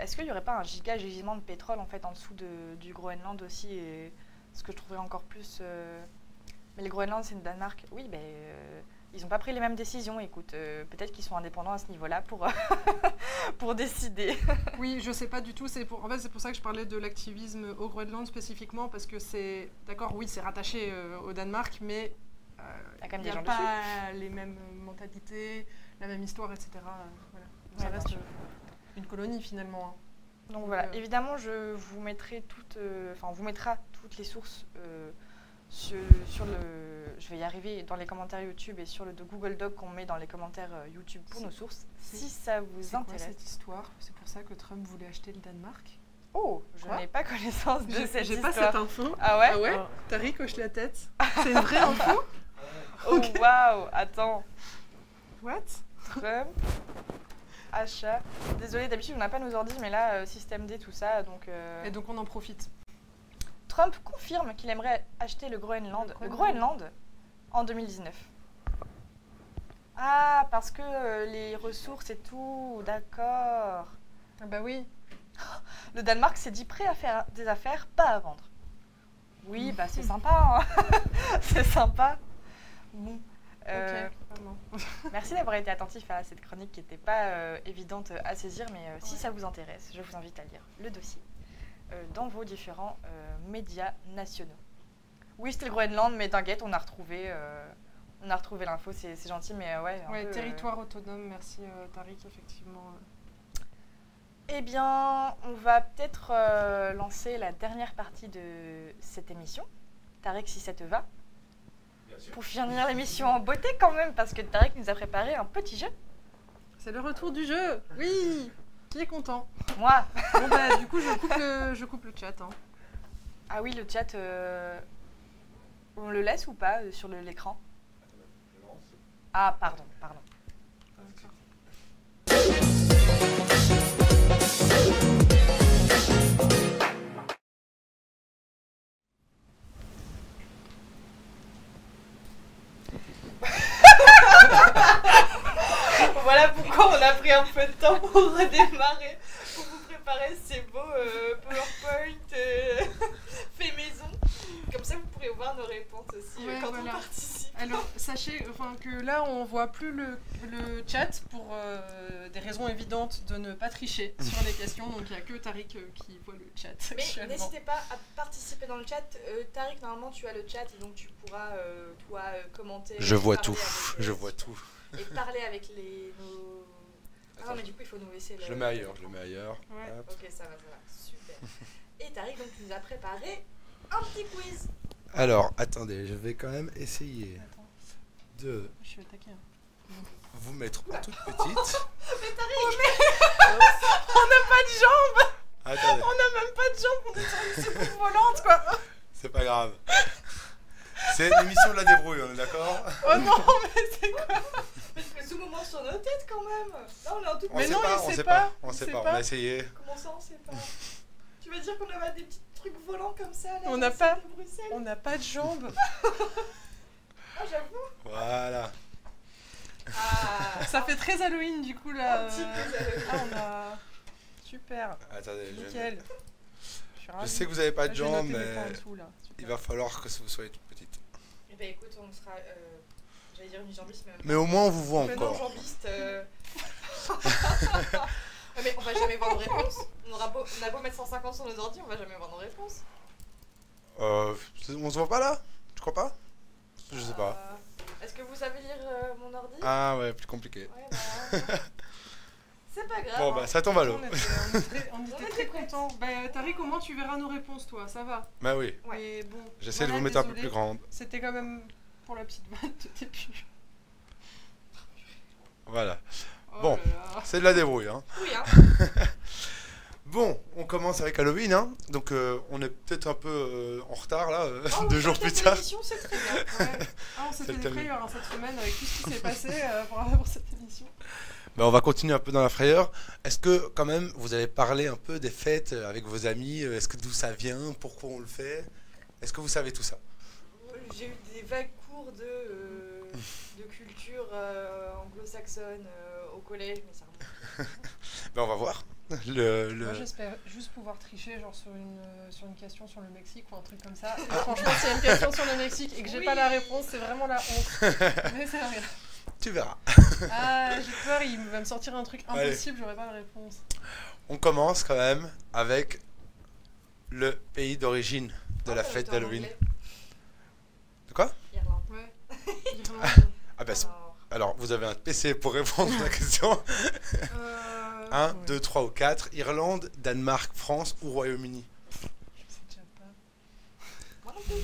est-ce qu'il n'y aurait pas un gisement de pétrole en fait en dessous du Groenland aussi et ce que je trouverais encore plus. Mais le Groenland, c'est le Danemark. Oui, ils n'ont pas pris les mêmes décisions. Écoute, peut-être qu'ils sont indépendants à ce niveau-là pour décider. Oui, je sais pas du tout. En fait, c'est pour ça que je parlais de l'activisme au Groenland spécifiquement parce que c'est, d'accord, oui, c'est rattaché au Danemark, mais il n'y a pas les mêmes mentalités, la même histoire, etc. Voilà. Donc, ça reste une colonie finalement. Donc voilà, évidemment, je vous mettrai on vous mettra toutes les sources je vais y arriver dans les commentaires YouTube et sur le Google Doc qu'on met dans les commentaires YouTube pour nos sources, si ça vous intéresse. C'est quoi cette histoire? C'est pour ça que Trump voulait acheter le Danemark? Oh, je n'ai pas connaissance de cette histoire. J'ai pas cette info. Ah ouais? Ah ouais? Tariq hoche la tête. C'est une vraie info? Oh waouh, attends. What? Trump, achat. Désolée, d'habitude on n'a pas nos ordi, mais là, système D, tout ça, donc... Et donc on en profite. Trump confirme qu'il aimerait acheter le Groenland en 2019. Ah, parce que les ressources et tout, d'accord. Ah bah oui. Le Danemark s'est dit prêt à faire des affaires, pas à vendre. Oui, bah c'est sympa, hein. C'est sympa. Bon. Merci d'avoir été attentif à cette chronique qui n'était pas évidente à saisir, mais si ça vous intéresse, je vous invite à lire le dossier dans vos différents médias nationaux. Oui, c'était le Groenland, mais t'inquiète, on a retrouvé l'info, c'est gentil, mais ouais. Territoire autonome, merci Tariq, effectivement. Eh bien, on va peut-être lancer la dernière partie de cette émission. Tariq, si ça te va. Pour finir l'émission en beauté quand même, parce que Tariq nous a préparé un petit jeu. C'est le retour du jeu. Oui. Qui est content? Moi. Bon bah du coup je coupe le chat. Hein. Ah oui, le chat, on le laisse ou pas sur l'écran? Ah pardon. Voilà pourquoi on a pris un peu de temps pour redémarrer, pour vous préparer ces beaux PowerPoint fait maison. Comme ça, vous pourrez voir nos réponses aussi quand on participe. Alors, sachez que là, on voit plus le chat pour des raisons évidentes de ne pas tricher sur les questions. Donc, il n'y a que Tariq qui voit le chat. Mais n'hésitez pas à participer dans le chat. Tariq, normalement, tu as le chat et donc tu pourras, toi, commenter. Je vois tout. Et parler avec nos... Ah non, mais du coup, il faut nous laisser... Je le mets ailleurs. Ouais. Ok, ça va. Super. Et Tariq, donc, tu nous as préparé un petit quiz. Alors, attendez, je vais quand même essayer de vous mettre toute petite. Mais Tariq, on n'a pas de jambes. Attendez. On n'a même pas de jambes, on est sur une soucoupe volante, quoi. C'est pas grave. C'est l'émission de la débrouille, on est d'accord? Oh non, mais c'est quoi? Parce que ce moment sur nos têtes quand même. Là, on est en tout. Mais non, on sait pas. On a essayé. Comment ça, on sait pas? Tu veux dire qu'on avait des petits trucs volants comme ça là? On n'a pas. On n'a pas de jambes. Ah, j'avoue. Voilà. Ah. Ça fait très Halloween du coup là. Un petit peu Halloween. Ah, on a. Super. Attendez, Nickel. je sais que vous avez pas de Je vais jambes, noter mes mais points en dessous, là. Super. il va falloir que vous soyez toute petite. Eh ben écoute, on sera. J'allais dire une jambiste, Mais au moins on vous voit mais non, encore. jambiste. Mais on va jamais voir nos réponses. On a beau mettre 150 sur nos ordi, on va jamais voir nos réponses. On se voit pas là? Tu crois pas? Je sais pas. Est-ce que vous savez lire mon ordi? Ah ouais, plus compliqué. Ouais, bah, c'est pas grave. Bon bah ça tombe à l'eau. On était très contents. Bah, Tariq, comment tu verras nos réponses, toi? Ça va. Bah oui, Ouais. Mais bon. j'essaie de voilà, vous mettre un peu désolé. plus grande. C'était quand même pour la petite vanne de début. Voilà, Oh Bon. là là. c'est de la débrouille hein. Oui, hein. Bon, on commence avec Halloween hein. Donc on est peut-être un peu en retard là, Oh, 2 jours plus tard. l'émission, c'est très bien. Ouais. Ah, on s'est C'est fait le des thème. frayeurs hein, cette semaine avec tout ce qui s'est passé pour cette émission. Bah, on va continuer un peu dans la frayeur. Est-ce que quand même vous avez parlé un peu des fêtes avec vos amis? Est-ce que d'où ça vient? Pourquoi on le fait? Est-ce que vous savez tout ça? J'ai eu des vagues cours de culture anglo-saxonne au collège, mais ça remonte. Bah, on va voir. Moi j'espère juste pouvoir tricher genre sur une question sur le Mexique ou un truc comme ça. Et franchement s'il y a une question sur le Mexique et que j'ai Oui. pas la réponse, c'est vraiment la honte. Mais c'est rien. Tu verras. Ah j'ai peur, il va me sortir un truc Allez. impossible, j'aurai pas la réponse. On commence quand même avec le pays d'origine de la Oh, fête en d'Halloween. anglais. De quoi? Irlande. Ouais. Irlande. Ah bah, Alors, alors vous avez un PC pour répondre à la question. 1, 2, 3 ou 4. Irlande, Danemark, France ou Royaume-Uni? Je sais déjà pas. moi non plus.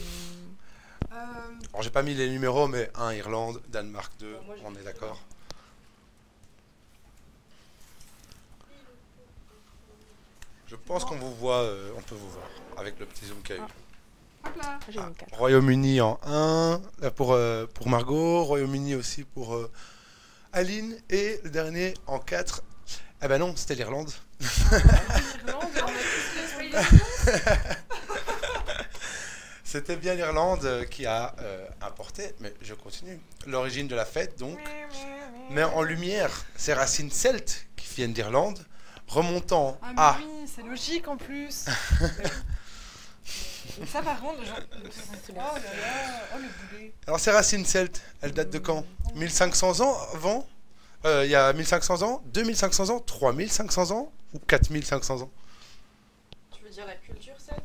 Alors j'ai pas mis les numéros mais 1 Irlande, Danemark 2, Moi, j'ai on mis est d'accord. Je pense qu'on vous voit, on peut vous voir avec le petit zoom qu'il y a eu. Hop là. J'ai une 4. Royaume-Uni en 1 pour Margot, Royaume-Uni aussi pour Aline et le dernier en 4. Ah bah non, c'était l'Irlande. Irlande, on a tous les C'était bien l'Irlande qui a importé, mais je continue. L'origine de la fête donc met en lumière ces racines celtes qui viennent d'Irlande, remontant Ah à... mais oui, c'est logique en plus. Ça par contre, genre... Oh là là, oh le boulet. Alors ces racines celtes, elles datent de quand? 1500 ans avant? Il y a 1500 ans, 2500 ans, 3500 ans ou 4500 ans? Tu veux dire la culture celte?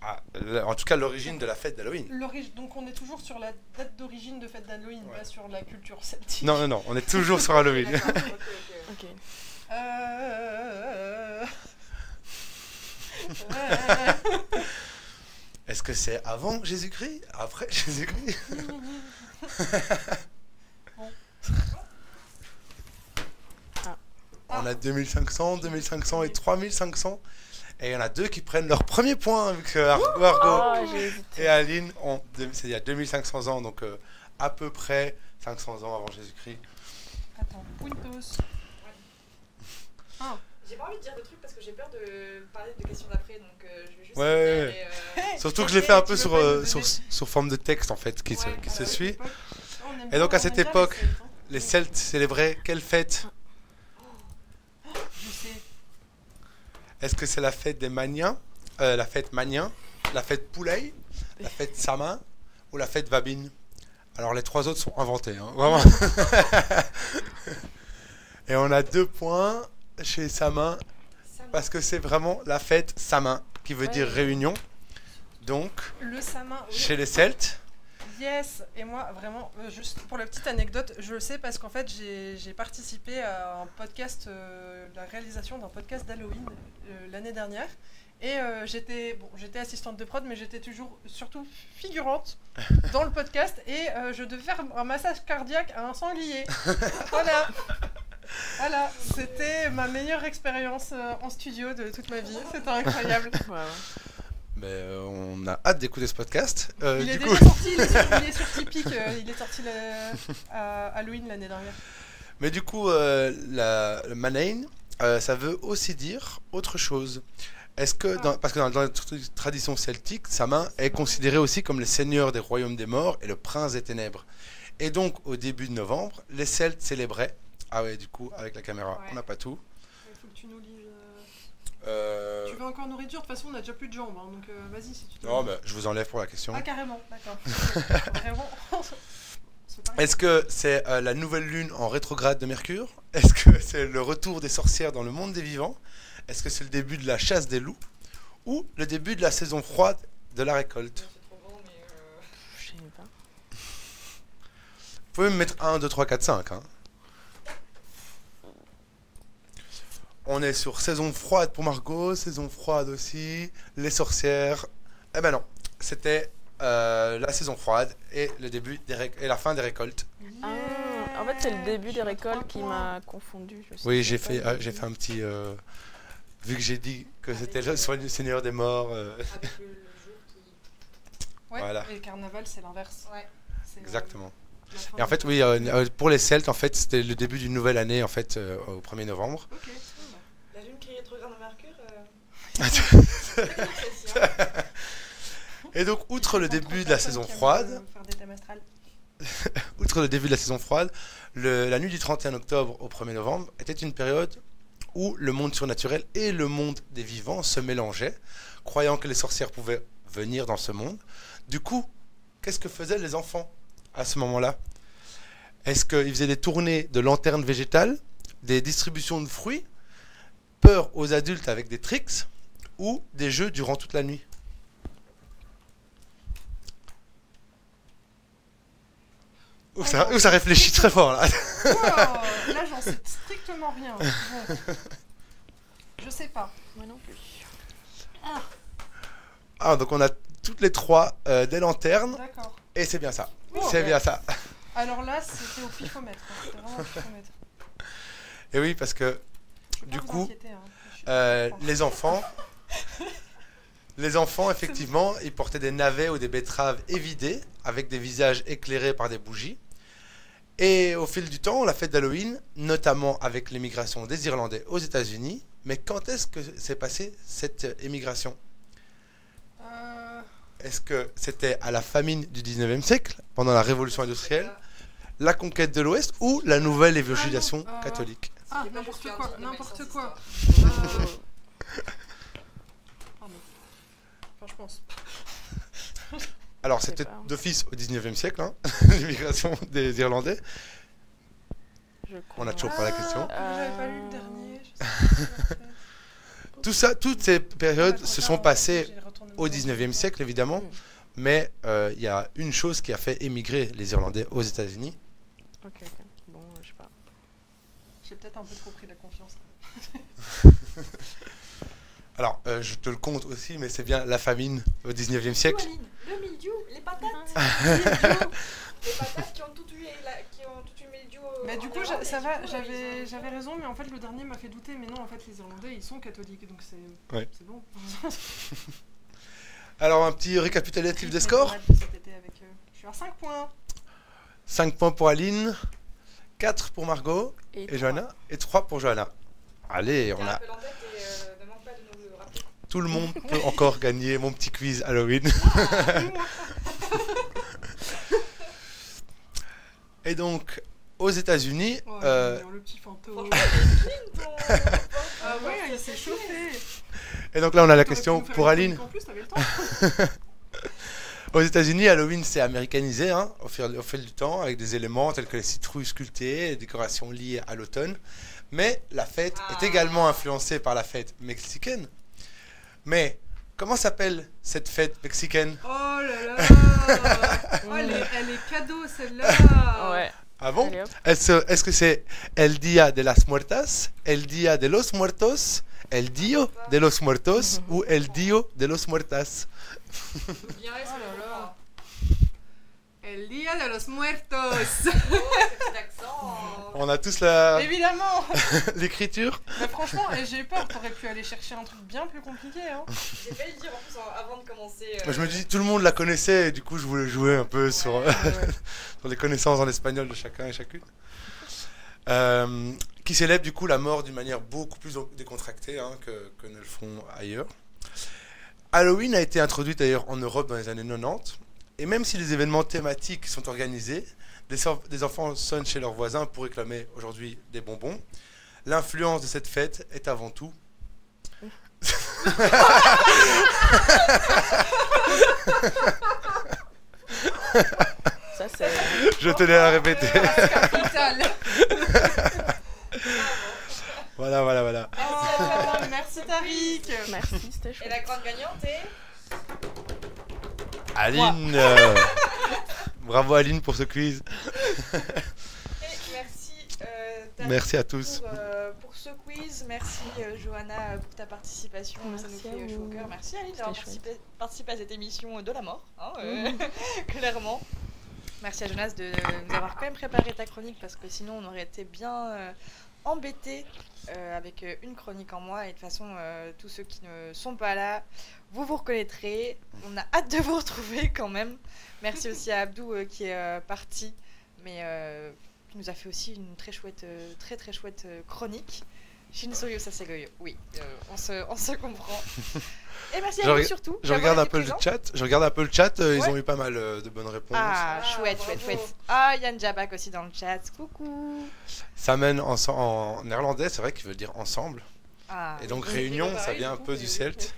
Ah, en tout cas l'origine de la fête d'Halloween. Donc on est toujours sur la date d'origine de fête d'Halloween, Ouais. pas sur la culture celtique. Non, non, non, on est toujours sur Halloween. D'accord, ok. Ok. Est-ce que c'est avant Jésus-Christ? Après Jésus-Christ? On a 2500, 2500 et 3500. Et il y en a deux qui prennent leur premier point avec Argo Ah, j'ai hésité. et Aline. C'est il y a 2500 ans, donc à peu près 500 ans avant Jésus-Christ. Attends, Puntos. J'ai pas envie de dire de trucs parce que j'ai peur de parler de questions d'après, donc je vais juste. Ouais, dire, Surtout que je l'ai fait un peu Tu sur, veux pas nous sur, donner sur forme de texte en fait qui Ouais, se suit. On aime Et bien- donc, à on cette aime bien époque, les Celtes, hein. Les Celtes célébraient quelle fête? Je sais. Est-ce que c'est la fête des Maniens, la fête Manien, la fête Poulay, la fête Samin ou la fête Vabine? Alors les trois autres sont inventés, hein, vraiment. Et on a 2 points chez Samin parce que c'est vraiment la fête Samin qui veut dire réunion. Donc Le Samin. oui. chez les Celtes, Yes, et moi vraiment, juste pour la petite anecdote, je le sais parce qu'en fait j'ai participé à un podcast, la réalisation d'un podcast d'Halloween l'année dernière. Et j'étais assistante de prod, mais j'étais surtout figurante dans le podcast et je devais faire un massage cardiaque à un sanglier. Voilà. Voilà, c'était ma meilleure expérience en studio de toute ma vie. C'était incroyable. Ouais, ouais. On a hâte d'écouter ce podcast. Il est déjà sorti, il est sur Tipeee, il est sorti à Halloween l'année dernière. Mais du coup, le Mannheim, ça veut aussi dire autre chose. Est-ce que, parce que dans la tradition celtique, Samhain est considéré aussi comme le seigneur des royaumes des morts et le prince des ténèbres. Et donc, au début de novembre, les Celtes célébraient. Ah ouais, du coup, avec la caméra, on n'a pas tout. Il faut que tu nous lises. Tu veux encore nous réduire? De toute façon, on n'a déjà plus de jambes, hein, donc vas-y si tu te... Non, je vous enlève pour la question. Ah, carrément, d'accord. Vraiment. Est-ce que c'est la nouvelle lune en rétrograde de Mercure? Est-ce que c'est le retour des sorcières dans le monde des vivants? Est-ce que c'est le début de la chasse des loups? Ou le début de la saison froide de la récolte? C'est trop grand, mais Je sais pas. Vous pouvez me mettre 1, 2, 3, 4, 5. Hein. On est sur saison froide pour Margot, saison froide aussi, les sorcières. Eh ben non, c'était la saison froide et le début et la fin des récoltes. Ah, en fait, c'est le début des récoltes qui m'a confondu. Oui, j'ai fait un petit... vu que j'ai dit que c'était le seigneur des morts... avec le jour qui... Ouais, Voilà. et le carnaval, c'est l'inverse. Ouais. Exactement. Et en fait, oui, pour les Celtes, en fait, c'était le début d'une nouvelle année, en fait, au 1er novembre. Ok. La lune qui rétrograde en Mercure... Et donc, outre le début de la saison froide, outre le début de la saison froide, la nuit du 31 octobre au 1er novembre était une période où le monde surnaturel et le monde des vivants se mélangeaient, croyant que les sorcières pouvaient venir dans ce monde. Du coup, qu'est-ce que faisaient les enfants à ce moment-là? Est-ce qu'ils faisaient des tournées de lanternes végétales, des distributions de fruits, peur aux adultes avec des tricks, ou des jeux durant toute la nuit? Ça réfléchit très fort là. Wow, là, j'en sais strictement rien. Bon. Je sais pas. Moi non plus. Ah, donc on a toutes les trois des lanternes. D'accord. Et c'est bien ça. Oh, C'est bien ça. Alors là, c'était au pifomètre. Hein. C'était vraiment au pifomètre. Et oui, parce que Faut pas du vous coup, inquiéter, hein. les enfants, effectivement, ils portaient des navets ou des betteraves évidées avec des visages éclairés par des bougies. Et au fil du temps, la fête d'Halloween, notamment avec l'émigration des Irlandais aux États-Unis, mais quand est-ce que s'est passée cette émigration? Est-ce que c'était à la famine du 19e siècle, pendant la révolution industrielle, la conquête de l'Ouest ou la nouvelle évangélisation catholique? Ah, n'importe quoi, n'importe quoi. Pardon. Enfin, je pense. Alors, Je sais c'était pas. d'office au 19e siècle, hein, l'immigration des Irlandais. On n'a toujours pas la question. J'avais pas lu le dernier. Je sais pas. Tout ça, toutes ces périodes se sont passées J'ai retourné au dedans. 19e siècle, évidemment. Mais il y a une chose qui a fait émigrer les Irlandais aux États-Unis. Ok. Bon, je sais pas. J'ai peut-être un peu trop pris la confiance. Alors, je te le compte aussi, mais c'est bien la famine au 19e siècle. Le mildiou, les patates. Les patates qui ont tout tué, qui ont tout tué le mildiou. Mais du coup, ça va, j'avais raison, mais en fait, le dernier m'a fait douter. Mais non, en fait, les Irlandais, ils sont catholiques, donc c'est bon. Alors, un petit récapitulatif des scores. Je suis à 5 points. 5 points pour Aline, 4 pour Margot et Johanna, et 3 pour Johanna. Allez, on a... Ne manque pas de nous le rappeler. Tout le monde peut encore gagner mon petit quiz Halloween. Et donc, aux États-Unis... Oh, le petit fantôme. Ah ouais, il s'est chauffé. Et donc là, on a la question pour Aline. En plus, t'avais le temps. Aux États-Unis, Halloween s'est américanisé hein, au fil du temps, avec des éléments tels que les citrouilles sculptées, des décorations liées à l'automne. Mais la fête est également influencée par la fête mexicaine. Mais comment s'appelle cette fête mexicaine? Oh là là. Oh, elle est cadeau celle-là. Ouais. Ah bon? Allez, hop. Est-ce que c'est El Día de las Muertas, El Día de los Muertos, El Dio de los Muertos ou El Dio de los Muertas? Bien, Oh là là. El Día de los Muertos. Oh, ce petit accent. On a tous Évidemment. l'écriture. Mais franchement, j'ai eu peur. T'aurais pu aller chercher un truc bien plus compliqué. Hein. J'ai failli le dire en plus avant de commencer. Je me dis, tout le monde la connaissait et du coup, je voulais jouer un peu sur les connaissances en espagnol de chacun et chacune. Qui célèbre du coup la mort d'une manière beaucoup plus décontractée que ne le font ailleurs. Halloween a été introduit d'ailleurs en Europe dans les années 90, et même si les événements thématiques sont organisés, des enfants sonnent chez leurs voisins pour réclamer aujourd'hui des bonbons. L'influence de cette fête est avant tout... Ça, c'est... Je tenais à répéter. Voilà. Oh, merci Tariq. Merci, c'était chouette. Et la grande gagnante est... Aline. Bravo Aline pour ce quiz. Et merci Tariq, Merci à tous. pour ce quiz. Merci Johanna pour ta participation. Ça nous Merci fait à chaud au vous. cœur. Merci Aline d'avoir C'était participé à cette émission de la mort. Clairement. Merci à Jonas de nous avoir quand même préparé ta chronique parce que sinon on aurait été bien embêtés avec une chronique en moins. Et de toute façon, tous ceux qui ne sont pas là, vous vous reconnaîtrez. On a hâte de vous retrouver quand même. Merci aussi à Abdou qui est parti, mais qui nous a fait aussi une très chouette chronique. Shinsoyo Sasegoyo, oui, on se comprend. Et merci à vous surtout. Je regarde un peu le chat. Ils ont eu pas mal de bonnes réponses. Ah, chouette. Ah, Yann Jabak aussi dans le chat. Coucou. Ça mène en néerlandais, c'est vrai qu'ils veulent dire ensemble. Ah, Et donc oui, réunion, pareil, ça vient un du coup, peu mais du oui. celte.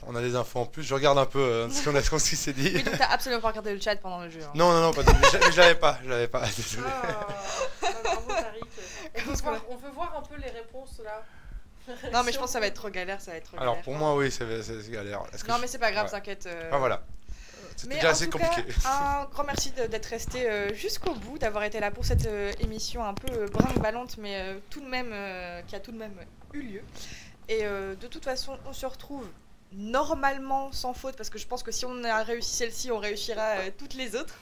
On a des infos en plus. Je regarde un peu ce qui s'est dit. Oui, donc t'as absolument pas regardé le chat pendant le jeu. Hein. Non, pas du tout. Je l'avais pas. Désolé. Bravo Tariq. On veut voir un peu les réponses là. Non, mais je pense que ça va être trop galère, Alors pour moi, oui, c'est galère. Non, mais c'est pas grave, Ouais. t'inquiète. Ah voilà. C'était Mais déjà en assez tout compliqué. cas, un grand merci d'être resté jusqu'au bout, d'avoir été là pour cette émission un peu brinque-ballante, mais tout de même, qui a tout de même eu lieu. Et de toute façon, on se retrouve normalement sans faute, parce que je pense que si on a réussi celle-ci, on réussira toutes les autres.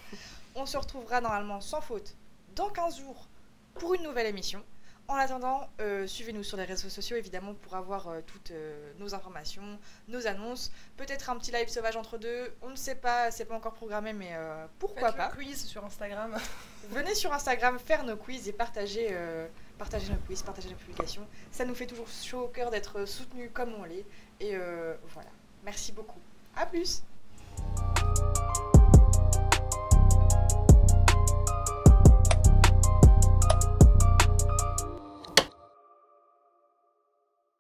On se retrouvera normalement sans faute dans 15 jours pour une nouvelle émission. En attendant, suivez-nous sur les réseaux sociaux évidemment pour avoir toutes nos informations, nos annonces, peut-être un petit live sauvage entre deux, on ne sait pas, c'est pas encore programmé, mais pourquoi Faites pas. le quiz sur Instagram. Venez sur Instagram faire nos quiz et partager nos quiz, partager nos publications. Ça nous fait toujours chaud au cœur d'être soutenus comme on l'est. Et voilà, merci beaucoup. À plus.